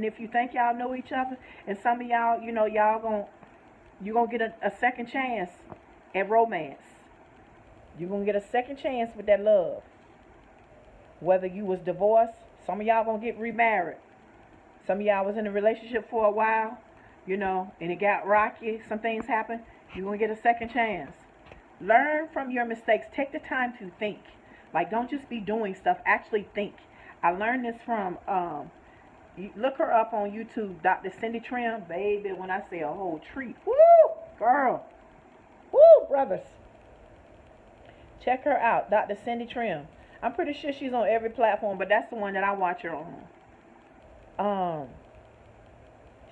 Speaker 1: if you think y'all know each other, and some of y'all, you're gonna get a second chance at romance. You're gonna get a second chance with that love. Whether you was divorced, some of y'all gonna get remarried. Some of y'all was in a relationship for a while, and it got rocky, some things happened, you're going to get a second chance. Learn from your mistakes. Take the time to think. Like, don't just be doing stuff. Actually think. I learned this from, look her up on YouTube, Dr. Cindy Trim. Baby, when I say a whole treat. Woo, girl. Woo, brothers. Check her out, Dr. Cindy Trim. I'm pretty sure she's on every platform, but that's the one that I watch her on.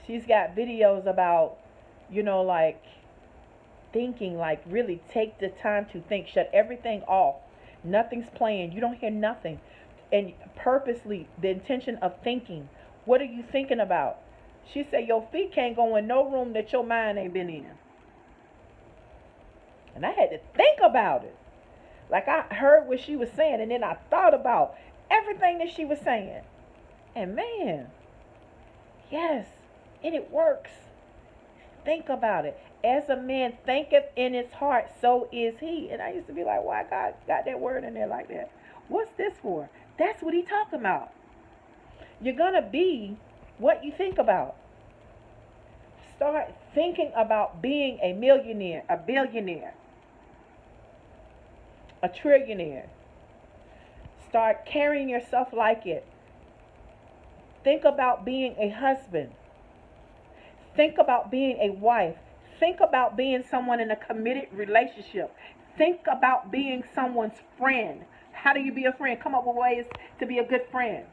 Speaker 1: She's got videos about, like thinking, like really take the time to think. Shut everything off. Nothing's playing. You don't hear nothing. And purposely, the intention of thinking. What are you thinking about? She said your feet can't go in no room that your mind ain't been in. And I had to think about it. Like I heard what she was saying, and then I thought about everything that she was saying. And man, yes, and it works. Think about it. As a man thinketh in his heart, so is he. And I used to be like, why God got that word in there like that? What's this for? That's what he talking about. You're going to be what you think about. Start thinking about being a millionaire, a billionaire, a trillionaire. Start carrying yourself like it. Think about being a husband. Think about being a wife. Think about being someone in a committed relationship. Think about being someone's friend. How do you be a friend? Come up with ways to be a good friend.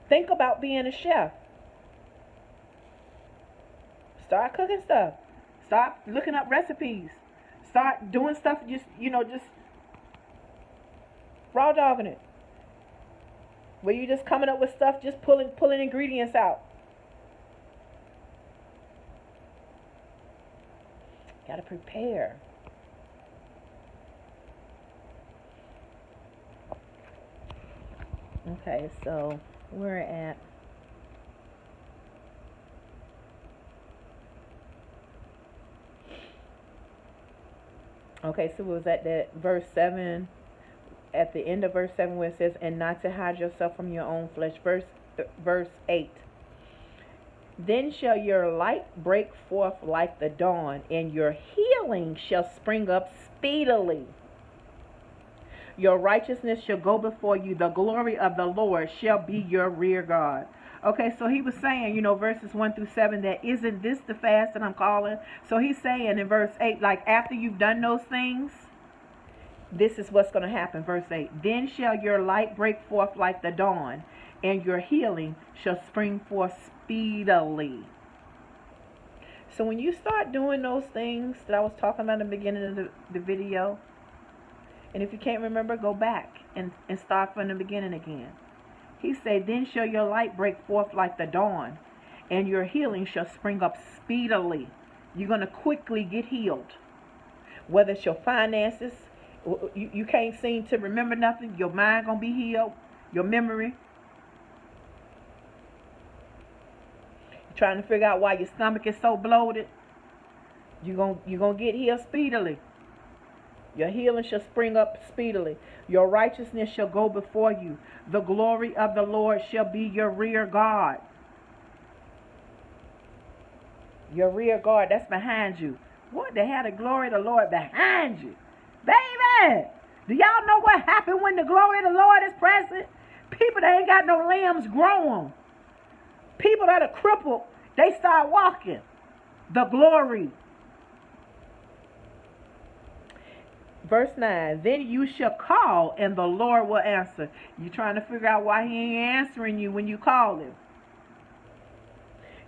Speaker 1: Think about being a chef. Start cooking stuff. Start looking up recipes. Start doing stuff just raw dogging it. Where you just coming up with stuff, just pulling ingredients out. Gotta prepare. Okay, so we're at okay, so it was at that verse 7, at the end of verse 7 where it says, and not to hide yourself from your own flesh. Verse 8. Then shall your light break forth like the dawn, and your healing shall spring up speedily. Your righteousness shall go before you. The glory of the Lord shall be your rear guard. Okay, so he was saying, verses 1 through 7, that isn't this the fast that I'm calling? So he's saying in verse 8, like after you've done those things, this is what's going to happen. Verse 8, then shall your light break forth like the dawn, and your healing shall spring forth speedily. So when you start doing those things that I was talking about in the beginning of the video, and if you can't remember, go back and start from the beginning again. He said, then shall your light break forth like the dawn, and your healing shall spring up speedily. You're going to quickly get healed. Whether it's your finances, you can't seem to remember nothing, your mind going to be healed, your memory. You're trying to figure out why your stomach is so bloated. You're going to get healed speedily. Your healing shall spring up speedily. Your righteousness shall go before you. The glory of the Lord shall be your rear guard. Your rear guard, that's behind you. What the hell, the glory of the Lord behind you? Baby! Do y'all know what happened when the glory of the Lord is present? People that ain't got no limbs grow. People that are crippled, they start walking. The glory. Verse 9, then you shall call and the Lord will answer. You trying to figure out why he ain't answering you when you call him.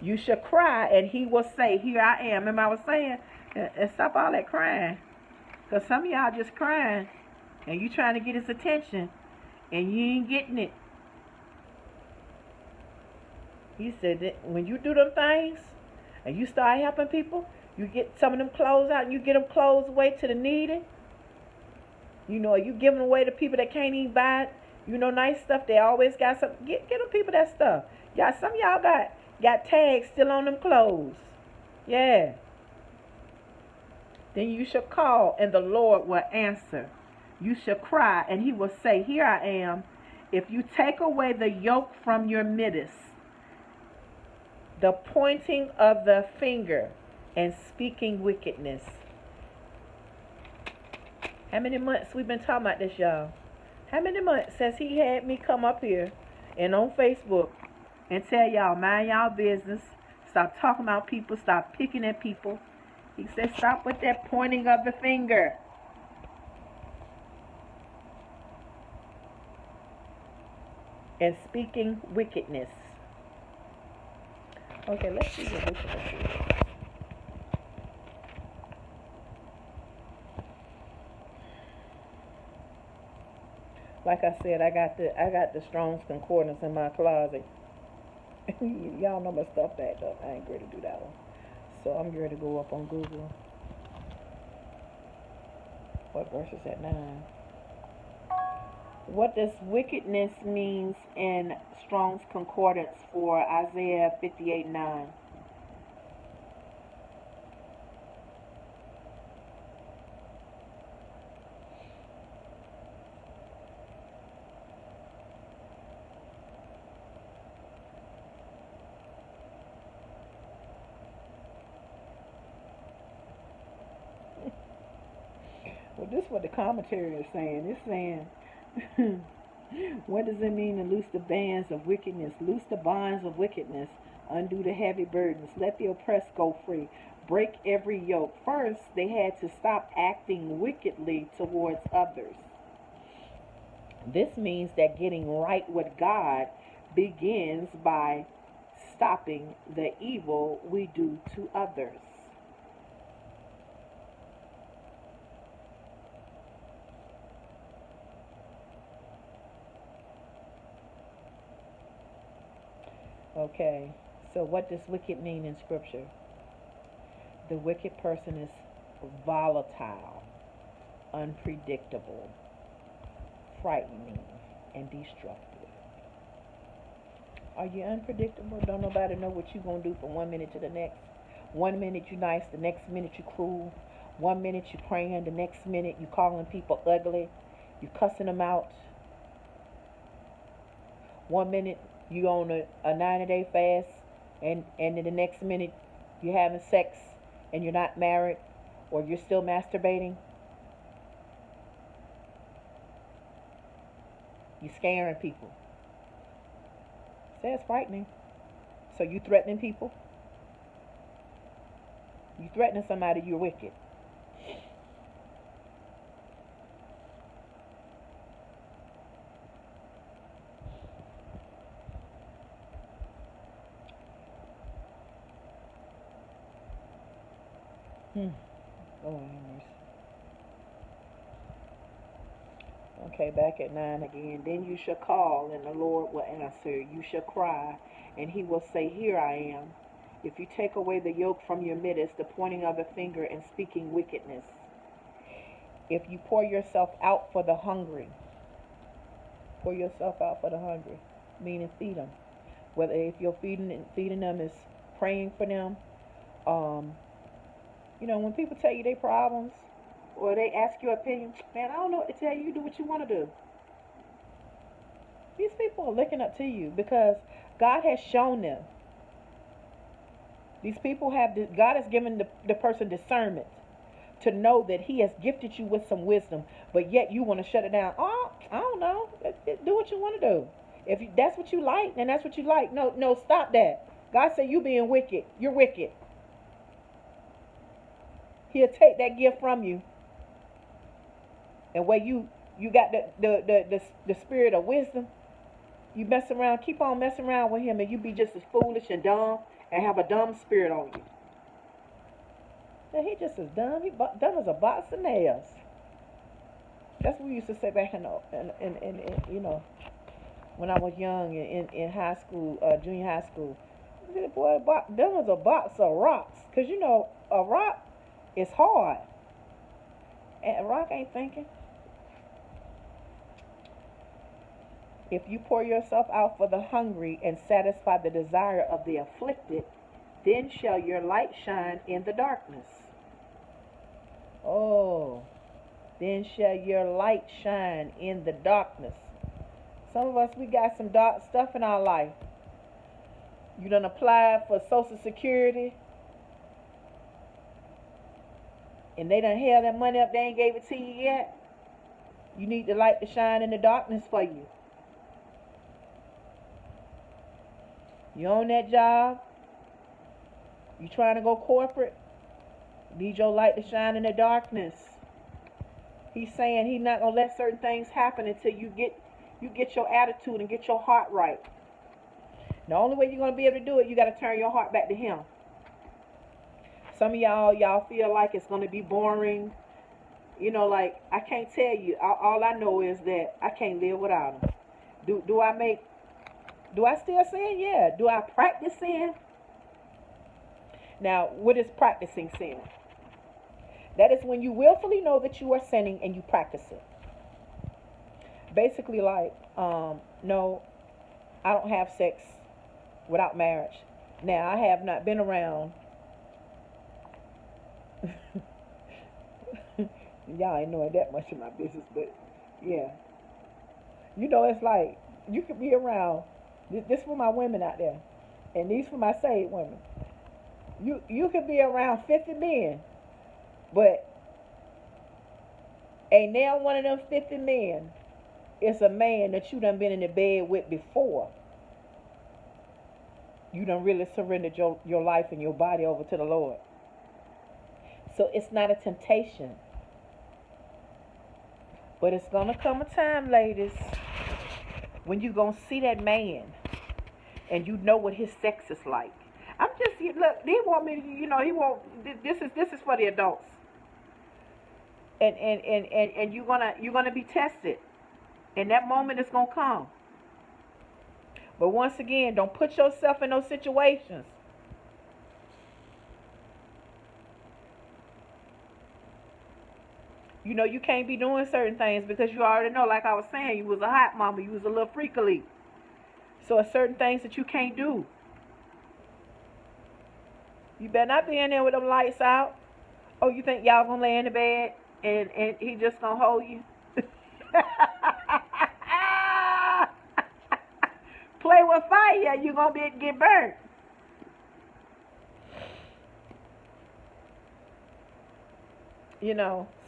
Speaker 1: You shall cry and he will say, here I am. Remember I was saying, and stop all that crying. Because some of y'all just crying and you trying to get his attention and you ain't getting it. He said that when you do them things and you start helping people, you get some of them clothes out and you get them clothes away to the needy. You giving away to people that can't even buy it. Nice stuff. They always got some. Get them people that stuff. Y'all, some of y'all got tags still on them clothes. Yeah. Then you shall call and the Lord will answer. You shall cry and he will say, here I am. If you take away the yoke from your midst, the pointing of the finger and speaking wickedness. How many months we've been talking about this, y'all? How many months since he had me come up here and on Facebook and tell y'all, mind y'all business. Stop talking about people. Stop picking at people. He said, stop with that pointing of the finger. And speaking wickedness. Okay, let's see what wickedness is. Like I said, I got the Strong's Concordance in my closet. Y'all know my stuff backed up. I ain't ready to do that one. So I'm ready to go up on Google. What verse is that? 9. What does wickedness means in Strong's Concordance for Isaiah 58:9? Well, this is what the commentary is saying. It's saying, what does it mean to loose the bands of wickedness? Loose the bonds of wickedness. Undo the heavy burdens. Let the oppressed go free. Break every yoke. First, they had to stop acting wickedly towards others. This means that getting right with God begins by stopping the evil we do to others. Okay, so what does wicked mean in Scripture? The wicked person is volatile, unpredictable, frightening, and destructive. Are you unpredictable? Don't nobody know what you're going to do from one minute to the next. One minute you nice, the next minute you cruel. One minute you praying, the next minute you calling people ugly. You cussing them out. One minute you on a 90-day fast, and then the next minute you're having sex and you're not married, or you're still masturbating. You're scaring people. That's frightening. So you threatening people? You threatening somebody, you're wicked. Hmm. Oh, okay, back at 9 again. Then you shall call, and the Lord will answer. You shall cry, and he will say, Here I am. If you take away the yoke from your midst, the pointing of the finger and speaking wickedness, if you pour yourself out for the hungry, pour yourself out for the hungry, meaning feed them. Whether if you're feeding them is praying for them. Um, when people tell you their problems or they ask your opinion, man, I don't know what to tell you. You do what you want to do. These people are looking up to you because God has shown them. These people God has given the person discernment to know that he has gifted you with some wisdom, but yet you want to shut it down. Oh, I don't know. Do what you want to do. If that's what you like, then that's what you like. No, no, stop that. God said you being wicked. You're wicked. He'll take that gift from you, and where you got the spirit of wisdom, you mess around, keep on messing around with him, and you be just as foolish and dumb, and have a dumb spirit on you. And he just as dumb. He dumb as a box of nails. That's what we used to say back when I was young in high school, junior high school. Boy, dumb as a box of rocks. Cause a rock is hard, and a rock ain't thinking. If you pour yourself out for the hungry and satisfy the desire of the afflicted, then shall your light shine in the darkness. Oh, then shall your light shine in the darkness. Some of us, we got some dark stuff in our life. You done applied for Social Security, and they done held that money up, they ain't gave it to you yet. You need the light to shine in the darkness for you. You on that job, you trying to go corporate, need your light to shine in the darkness. He's saying he's not gonna let certain things happen until you get your attitude and get your heart right. The only way you're gonna be able to do it, you gotta turn your heart back to him. Some of y'all feel like it's gonna be boring. Like I can't tell you. All I know is that I can't live without him. Do I still sin? Yeah. Do I practice sin? Now, what is practicing sin? That is when you willfully know that you are sinning and you practice it. Basically, like, no, I don't have sex without marriage. Now, I have not been around. Y'all ain't knowing that much of my business, but yeah. It's like you could be around. This for my women out there, and these for my saved women. You could be around 50 men, but ain't now one of them 50 men is a man that you done been in the bed with before. You done really surrendered your life and your body over to the Lord. So it's not a temptation. But it's going to come a time, ladies, when you going to see that man and you know what his sex is like. I'm just, look, he want me to, he want, this is for the adults. And you're gonna be tested. And that moment is going to come. But once again, don't put yourself in those situations. You can't be doing certain things because you already know, like I was saying, you was a hot mama, you was a little freakily. So there's certain things that you can't do. You better not be in there with them lights out. Oh, you think y'all gonna lay in the bed and he just gonna hold you? Play with fire, you gonna get burnt.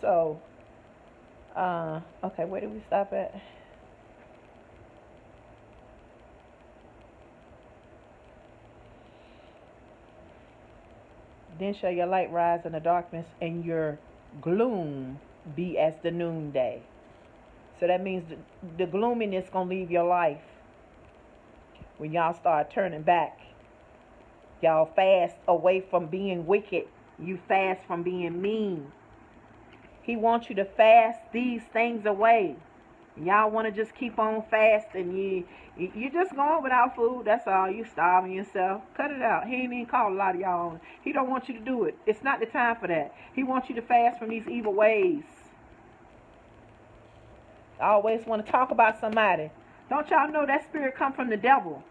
Speaker 1: So okay, where did we stop at? Then shall your light rise in the darkness, and your gloom be as the noonday. So that means the gloominess gonna leave your life when y'all start turning back. Y'all fast away from being wicked. You fast from being mean. He wants you to fast these things away. Y'all want to just keep on fasting. You just going without food. That's all. You starving yourself. Cut it out. He ain't even called a lot of y'all on it. He don't want you to do it. It's not the time for that. He wants you to fast from these evil ways. I always want to talk about somebody. Don't y'all know that spirit come from the devil?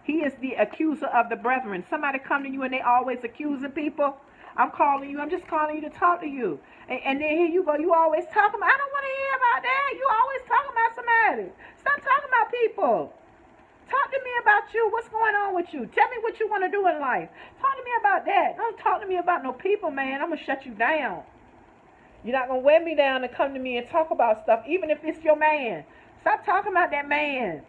Speaker 1: He is the accuser of the brethren. Somebody come to you and they always accusing people. I'm calling you. I'm just calling you to talk to you. And then here you go. You always talking about, I don't want to hear about that. You always talking about somebody. Stop talking about people. Talk to me about you. What's going on with you? Tell me what you want to do in life. Talk to me about that. Don't talk to me about no people, man. I'm going to shut you down. You're not going to wear me down and come to me and talk about stuff, even if it's your man. Stop talking about that man.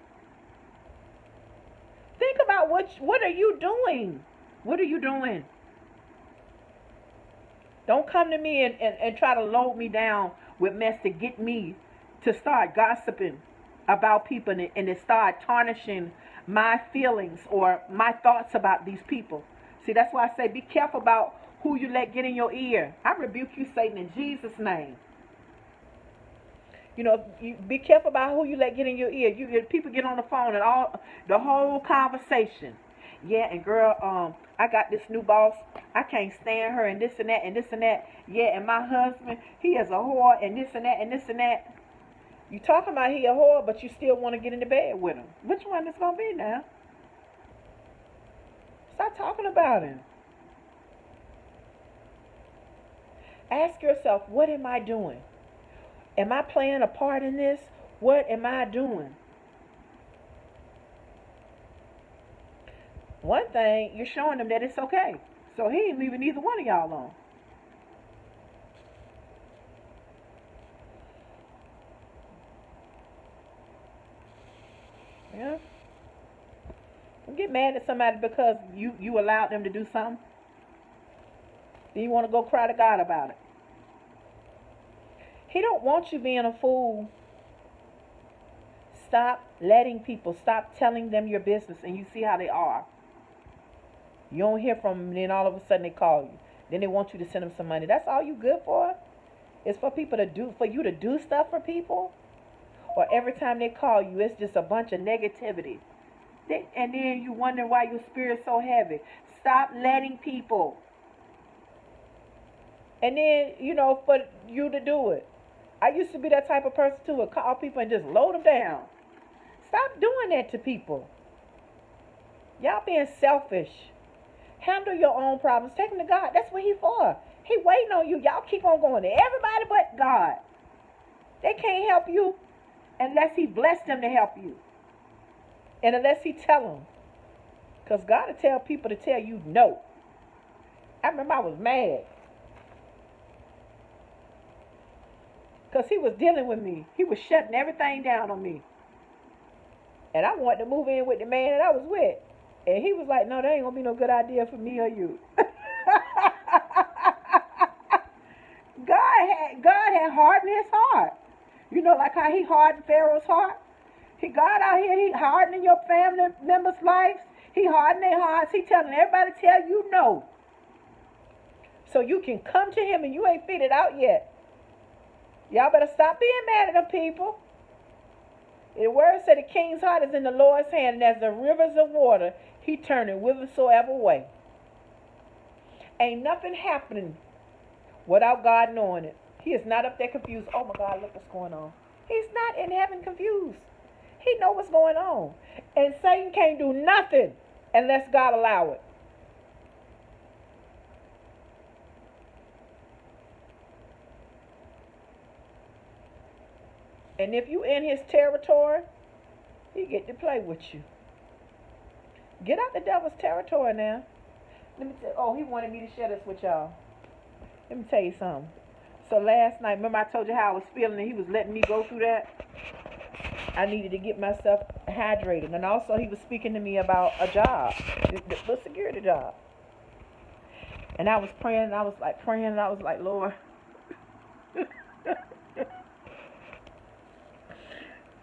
Speaker 1: Think about what are you doing? What are you doing? Don't come to me and try to load me down with mess to get me to start gossiping about people and to start tarnishing my feelings or my thoughts about these people. See, that's why I say be careful about who you let get in your ear. I rebuke you, Satan, in Jesus' name. You be careful about who you let get in your ear. People get on the phone and the whole conversation. Yeah, and girl, I got this new boss. I can't stand her and this and that and this and that. Yeah, and my husband, he is a whore and this and that and this and that. You talking about he a whore, but you still want to get into bed with him. Which one is going to be now? Stop talking about him. Ask yourself, what am I doing? Am I playing a part in this? What am I doing? One thing, you're showing them that it's okay. So he ain't leaving either one of y'all alone. Yeah. Don't get mad at somebody because you allowed them to do something. Then you want to go cry to God about it. He don't want you being a fool. Stop letting people, stop telling them your business and you see how they are. You don't hear from them, then all of a sudden they call you. Then they want you to send them some money. That's all you good for? It's for you to do stuff for people? Or every time they call you, it's just a bunch of negativity. And then you wonder why your spirit's so heavy. Stop letting people. And then, for you to do it. I used to be that type of person too, would call people and just load them down. Stop doing that to people. Y'all being selfish. Handle your own problems. Take them to God. That's what He for. He waiting on you. Y'all keep on going to everybody but God. They can't help you unless He bless them to help you. And unless He tell them. Because God will tell people to tell you no. I remember I was mad. Because He was dealing with me. He was shutting everything down on me. And I wanted to move in with the man that I was with. And he was like, no, that ain't going to be no good idea for me or you. God had hardened his heart. You know, like how He hardened Pharaoh's heart. God out here, He hardening your family members' lives. He hardening their hearts. He telling everybody to tell you no. So you can come to Him and you ain't figured it out yet. Y'all better stop being mad at them people. The word said the king's heart is in the Lord's hand, and as the rivers of water, He turned it whithersoever way. Ain't nothing happening without God knowing it. He is not up there confused. Oh my God, look what's going on. He's not in heaven confused. He knows what's going on. And Satan can't do nothing unless God allow it. And if you in His territory, He get to play with you. Get out the devil's territory now. Let me tell. He wanted me to share this with y'all. Let me tell you something. So last night, remember I told you how I was feeling and he was letting me go through that? I needed to get myself hydrated. And also he was speaking to me about a job, the security job. And I was praying and I was like, Lord,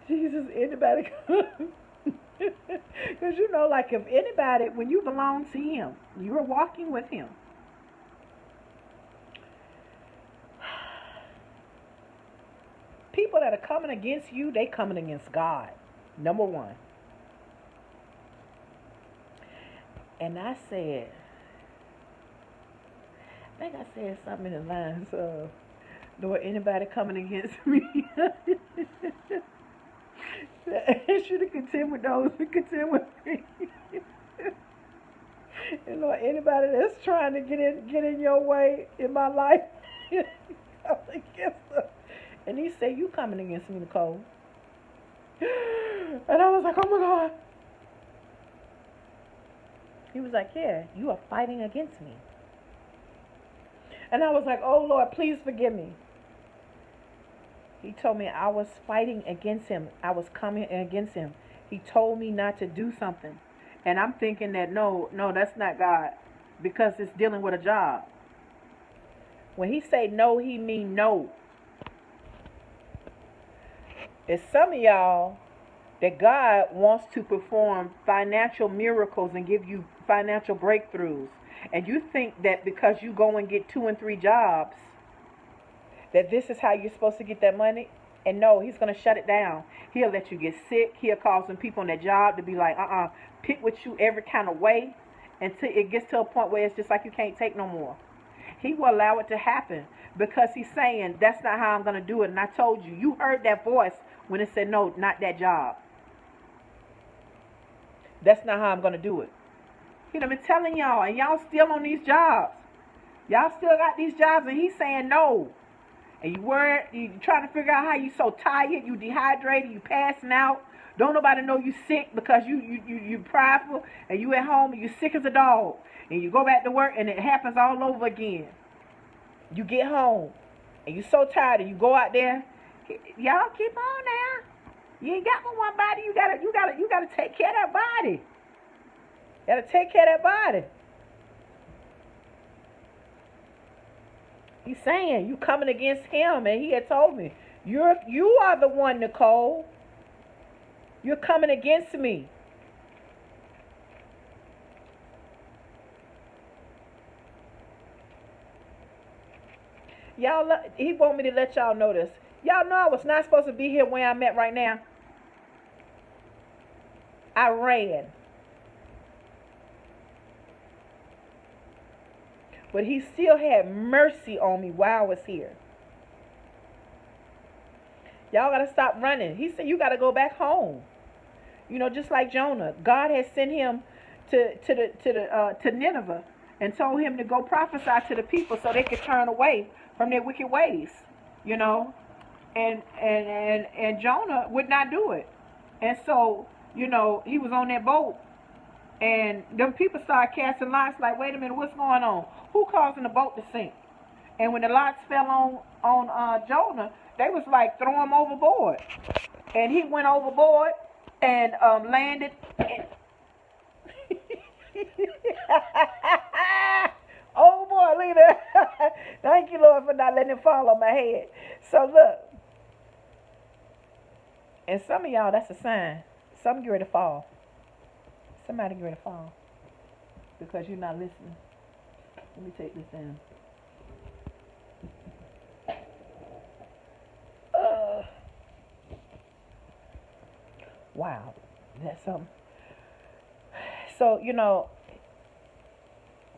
Speaker 1: Jesus, anybody come? Because you know, like if anybody, when you belong to Him, you're walking with Him. People that are coming against you, they coming against God. Number one. And I said, I think I said something in the lines of, Lord, anybody coming against me? Should have contend with those who contend with me. And Lord, anybody that's trying to get in your way in my life, come against them. And He said, you coming against me, Nicole. And I was like, oh my God. He was like, yeah, you are fighting against me. And I was like, oh Lord, please forgive me. He told me I was fighting against Him. I was coming against Him. He told me not to do something. And I'm thinking that, no, that's not God. Because it's dealing with a job. When He say no, He mean no. It's some of y'all that God wants to perform financial miracles and give you financial breakthroughs. And you think that because you go and get 2 and 3 jobs, that this is how you're supposed to get that money. And no, He's going to shut it down. He'll let you get sick. He'll cause some people on that job to be like, pick with you every kind of way until it gets to a point where it's just like you can't take no more. He will allow it to happen because He's saying, that's not how I'm going to do it. And I told you, you heard that voice when it said, no, not that job. That's not how I'm going to do it. He done been telling y'all, and y'all still on these jobs. Y'all still got these jobs, and He's saying no. And you worried, you trying to figure out how you so tired, you dehydrated, you passing out. Don't nobody know you sick because you prideful, and you at home and you sick as a dog. And you go back to work and it happens all over again. You get home and you so tired and you go out there. Y'all keep on now. You ain't got but one body. You gotta take care of that body. You gotta take care of that body. He's saying you coming against Him, and He had told me, you are the one, Nicole. You're coming against me. Y'all, He want me to let y'all know this. Y'all know I was not supposed to be here where I'm at right now. I ran. But He still had mercy on me while I was here. Y'all got to stop running. He said, you got to go back home. Just like Jonah, God had sent him to Nineveh and told him to go prophesy to the people so they could turn away from their wicked ways. You know, and Jonah would not do it, and so he was on that boat, and them people started casting lots. Like, wait a minute, what's going on? Who causing the boat to sink? And when the lots fell on Jonah, they was like, throw him overboard, and he went overboard and landed. Oh boy, look at that. Thank you, Lord, for not letting it fall on my head. So look, and some of y'all, that's a sign. Some get ready to fall. Somebody get ready to fall because you're not listening. Let me take this down. Wow, that's something. So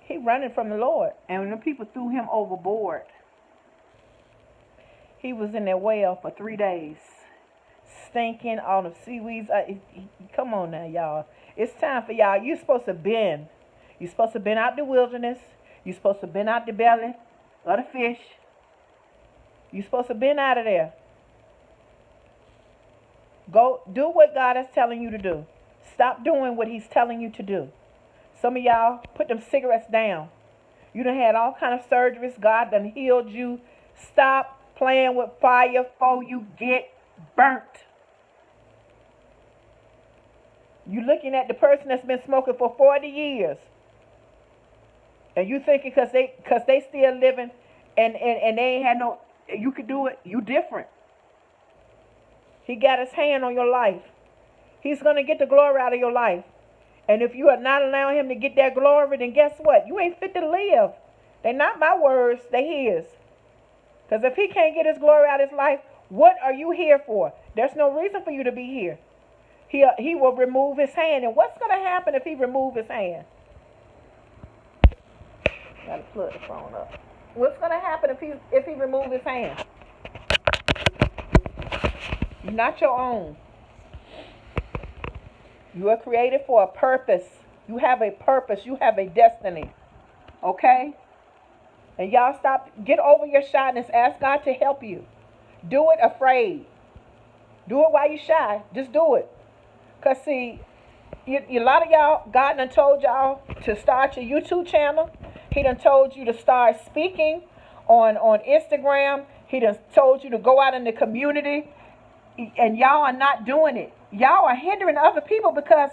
Speaker 1: he running from the Lord, and when the people threw him overboard, he was in that well for 3 days, stinking all the seaweeds. Come on now, y'all. It's time for y'all. You're supposed to bend. You're supposed to bend out the wilderness. You're supposed to bend out the belly of the fish. You're supposed to bend out of there. Go do what God is telling you to do. Stop doing what he's telling you to do. Some of y'all put them cigarettes down. You done had all kind of surgeries. God done healed you. Stop playing with fire before you get burnt. You looking at the person that's been smoking for 40 years. And you thinking because they still living and they ain't had no, you could do it. You different. He got his hand on your life. He's going to get the glory out of your life. And if you are not allowing him to get that glory, then guess what? You ain't fit to live. They're not my words, they're his. Because if he can't get his glory out of his life, what are you here for? There's no reason for you to be here. He will remove his hand. And what's going to happen if he remove his hand? Got to plug the phone up. What's going to happen if he remove his hand? You're not your own. You are created for a purpose. You have a purpose. You have a destiny. Okay? And y'all stop. Get over your shyness. Ask God to help you. Do it afraid. Do it while you're shy. Just do it. Because, see, a lot of y'all, God done told y'all to start your YouTube channel. He done told you to start speaking on Instagram. He done told you to go out in the community. And y'all are not doing it. Y'all are hindering other people because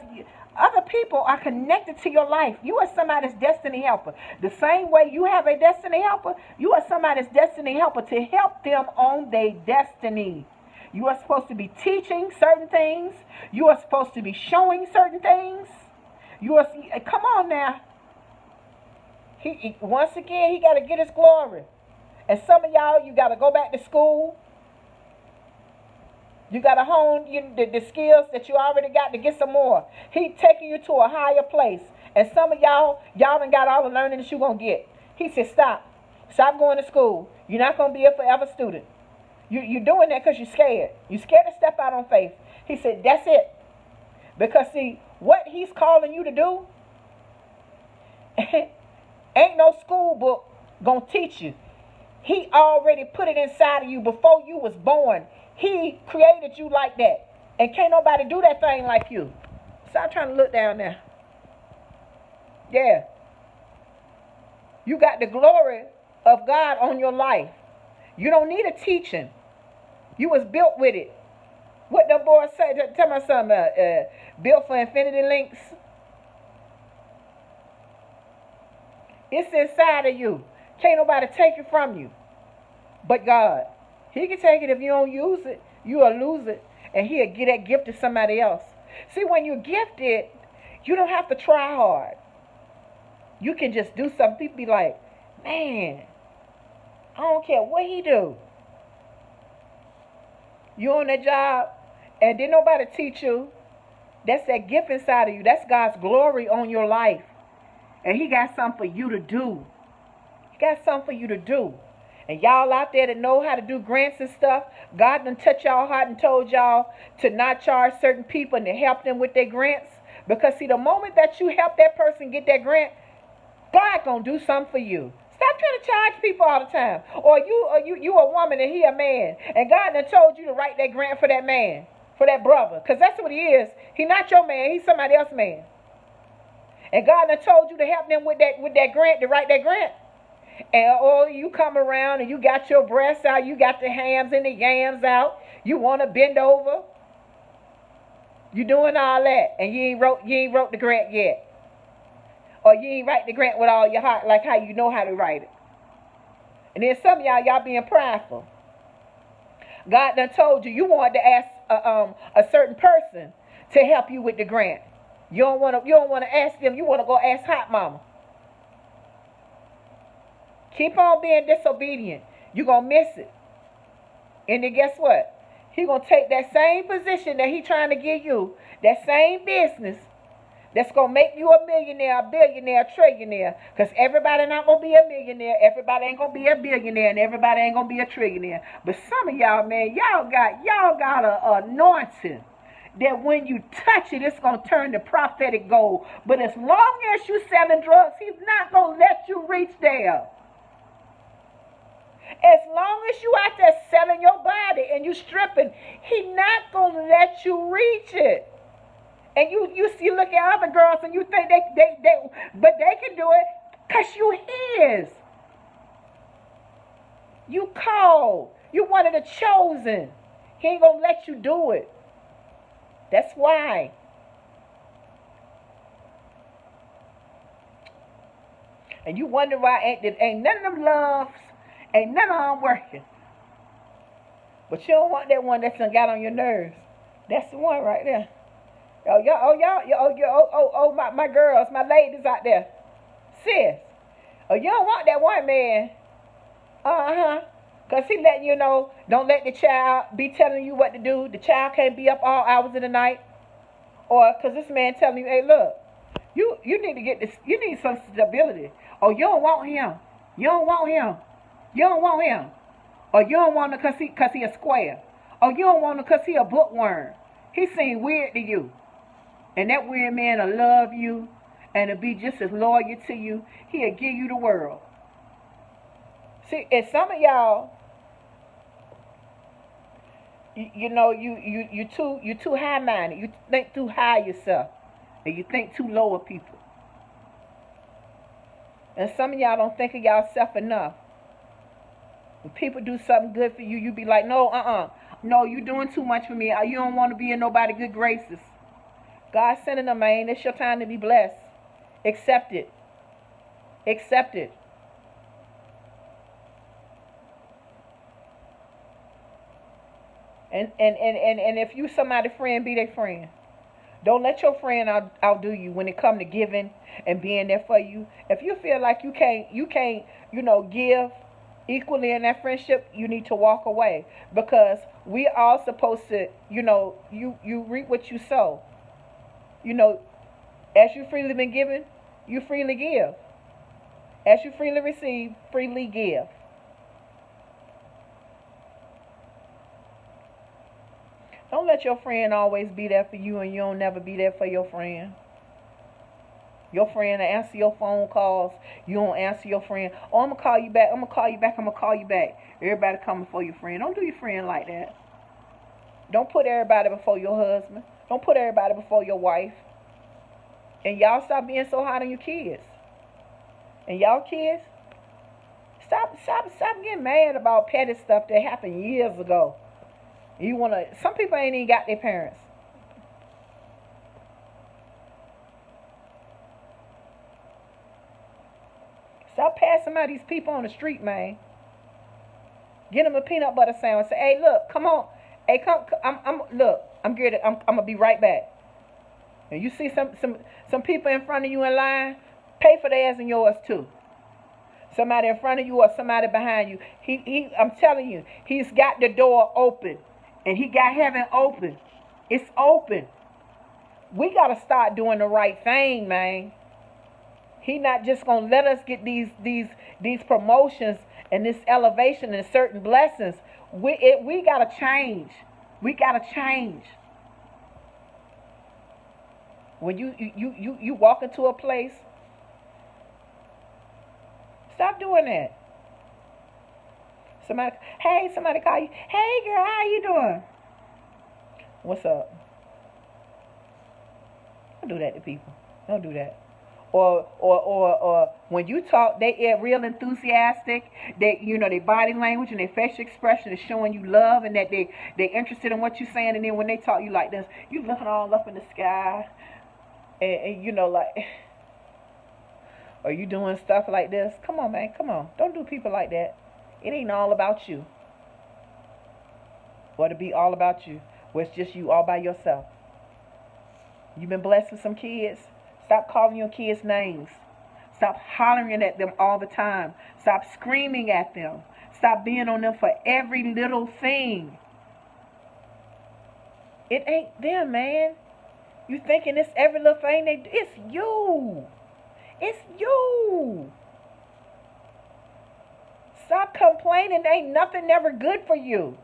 Speaker 1: other people are connected to your life. You are somebody's destiny helper. The same way you have a destiny helper, you are somebody's destiny helper to help them on their destiny. You are supposed to be teaching certain things. You are supposed to be showing certain things. Come on now. Once again, he got to get his glory. And some of y'all, you got to go back to school. You got to hone the skills that you already got to get some more. He taking you to a higher place. And some of y'all done got all the learning that you're going to get. He said, stop. Stop going to school. You're not going to be a forever student. You're doing that because you're scared. You're scared to step out on faith. He said, that's it. Because, see, what he's calling you to do, ain't no school book going to teach you. He already put it inside of you before you was born. He created you like that. And can't nobody do that thing like you. Stop trying to look down there. Yeah. You got the glory of God on your life. You don't need a teaching. You was built with it. What the boy said, tell me something, built for infinity links. It's inside of you. Can't nobody take it from you but God. He can take it. If you don't use it, you will lose it. And he'll give that gift to somebody else. See, when you're gifted, you don't have to try hard. You can just do something. People be like, man, I don't care what he do. You on that job, and didn't nobody teach you. That's that gift inside of you. That's God's glory on your life. And he got something for you to do. He got something for you to do. And y'all out there that know how to do grants and stuff, God done touch y'all heart and told y'all to not charge certain people and to help them with their grants. Because see, the moment that you help that person get that grant, God gonna do something for you. Stop trying to charge people all the time. Or you a woman and he a man, and God done told you to write that grant for that man, for that brother, because that's what he is. He not your man. He's somebody else's man. And God done told you to help them with that grant, to write that grant. And oh, you come around and you got your breasts out, you got the hams and the yams out. You want to bend over. You doing all that, and you ain't wrote the grant yet. Or you ain't write the grant with all your heart, like how you know how to write it. And then some of y'all being prideful. God done told you wanted to ask a certain person to help you with the grant. You don't want to ask them. You want to go ask Hot Mama. Keep on being disobedient. You're going to miss it. And then guess what? He's going to take that same position that he's trying to give you, that same business, that's going to make you a millionaire, a billionaire, a trillionaire. Because everybody not going to be a millionaire. Everybody ain't going to be a billionaire. And everybody ain't going to be a trillionaire. But some of y'all, man, y'all got an anointing that when you touch it, it's going to turn to prophetic gold. But as long as you selling drugs, he's not going to let you reach there. As long as you out there selling your body and you stripping, he's not going to let you reach it. And you look at other girls and you think but they can do it because you his. You called. You one of the chosen. He ain't going to let you do it. That's why. And you wonder why ain't none of them loves, ain't none of them working. But you don't want that one that's done got on your nerves. That's the one right there. My girls, my ladies out there. Sis. Oh, you don't want that one man. Because he letting you know, don't let the child be telling you what to do. The child can't be up all hours of the night. Or because this man telling you, hey, look, you need to get this, you need some stability. Oh, you don't want him. You don't want him. You don't want him. Or you don't want him because he a square. Or you don't want him because he a bookworm. He seem weird to you. And that weird man will love you and will be just as loyal to you. He'll give you the world. See, and some of y'all, you too high-minded. You think too high yourself. And you think too low of people. And some of y'all don't think of yourself enough. When people do something good for you, you be like, no, no, you doing too much for me. You don't want to be in nobody's good graces. God sending them, man. It's your time to be blessed. Accept it. Accept it. And if you somebody's friend, be their friend. Don't let your friend outdo you when it come to giving and being there for you. If you feel like you can't, give equally in that friendship, you need to walk away. Because we all supposed to, you reap what you sow. As you freely been given, you freely give. As you freely receive, freely give. Don't let your friend always be there for you and you don't never be there for your friend. Your friend will answer your phone calls. You don't answer your friend. Oh, I'm going to call you back. I'm going to call you back. I'm going to call you back. Everybody coming for your friend. Don't do your friend like that. Don't put everybody before your husband. Don't put everybody before your wife. And y'all stop being so hard on your kids. And y'all kids, stop getting mad about petty stuff that happened years ago. Some people ain't even got their parents. Stop passing out these people on the street, man. Get them a peanut butter sandwich. Say, hey, look, come on. Hey, come. I'm good. I'm gonna be right back. And you see some people in front of you in line, pay for theirs and yours too. Somebody in front of you or somebody behind you. I'm telling you, he's got the door open. And he got heaven open. It's open. We got to start doing the right thing, man. He not just gonna let us get these promotions and this elevation and certain blessings. We gotta change. We gotta change. When you walk into a place, stop doing that. Somebody call you. Hey girl, how you doing? What's up? Don't do that to people. Don't do that. Or when you talk, they are real enthusiastic. They, their body language and their facial expression is showing you love, and that they interested in what you're saying. And then when they talk you like this, you looking all up in the sky, and like, are you doing stuff like this? Come on, man, come on. Don't do people like that. It ain't all about you, or to be all about you, where it's just you all by yourself. You've been blessed with some kids. Stop calling your kids names. Stop hollering at them all the time. Stop screaming at them. Stop being on them for every little thing. It ain't them, man. You thinking it's every little thing they do. It's you. It's you. Stop complaining. Ain't nothing never good for you.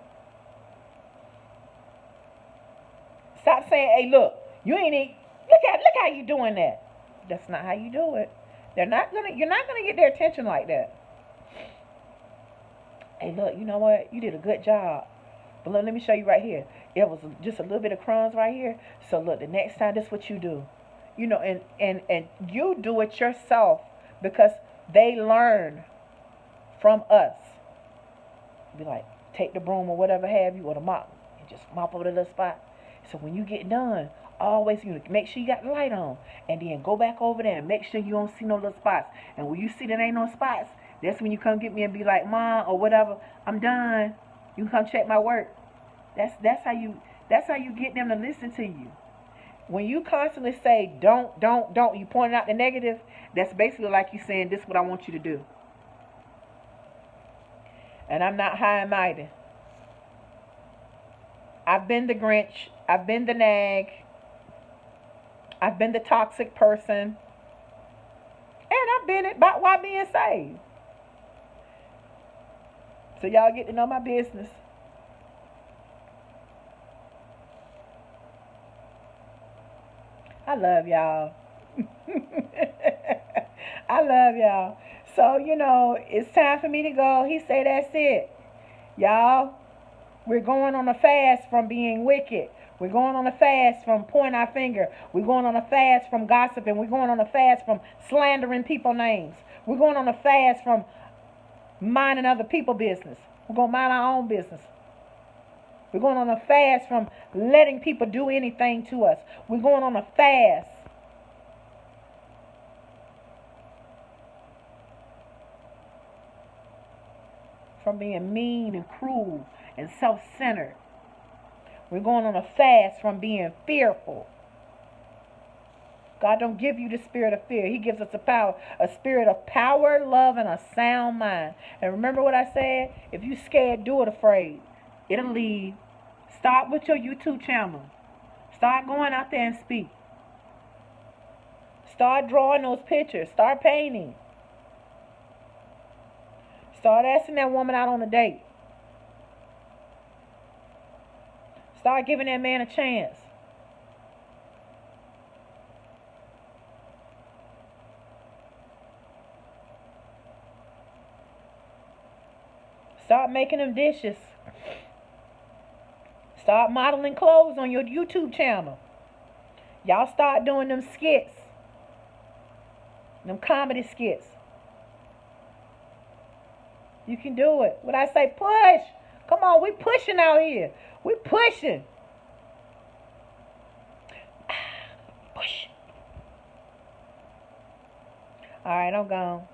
Speaker 1: Stop saying, hey, look, you ain't eat. Look how you doing that. That's not how you do it. You're not gonna get their attention like that. Hey, look, you know what? You did a good job. But look, let me show you right here. It was just a little bit of crumbs right here. So look, the next time, this is what you do. And you do it yourself, because they learn from us. Be like, take the broom or whatever have you, or the mop, and just mop over the little spot. So when you get done, always make sure you got the light on, and then go back over there and make sure you don't see no little spots. And when you see there ain't no spots, that's when you come get me and be like, Mom, or whatever, I'm done. You can come check my work. That's how you get them to listen to you. When you constantly say don't, you pointing out the negative, that's basically like you saying, this is what I want you to do. And I'm not high and mighty. I've been the Grinch. I've been the nag. I've been the toxic person. And I've been it while being saved. So y'all get to know my business. I love y'all. I love y'all. So, it's time for me to go. He said that's it. Y'all, we're going on a fast from being wicked. We're going on a fast from pointing our finger. We're going on a fast from gossiping. We're going on a fast from slandering people's names. We're going on a fast from minding other people's business. We're going to mind our own business. We're going on a fast from letting people do anything to us. We're going on a fast from being mean and cruel and self-centered. We're going on a fast from being fearful. God don't give you the spirit of fear. He gives us a spirit of power, love, and a sound mind. And remember what I said? If you scared, do it afraid. It'll leave. Start with your YouTube channel. Start going out there and speak. Start drawing those pictures. Start painting. Start asking that woman out on a date. Start giving that man a chance. Start making them dishes. Start modeling clothes on your YouTube channel. Y'all start doing them skits. Them comedy skits. You can do it. When I say push, come on, we pushing out here. We pushing. Push. All right, I'm gone.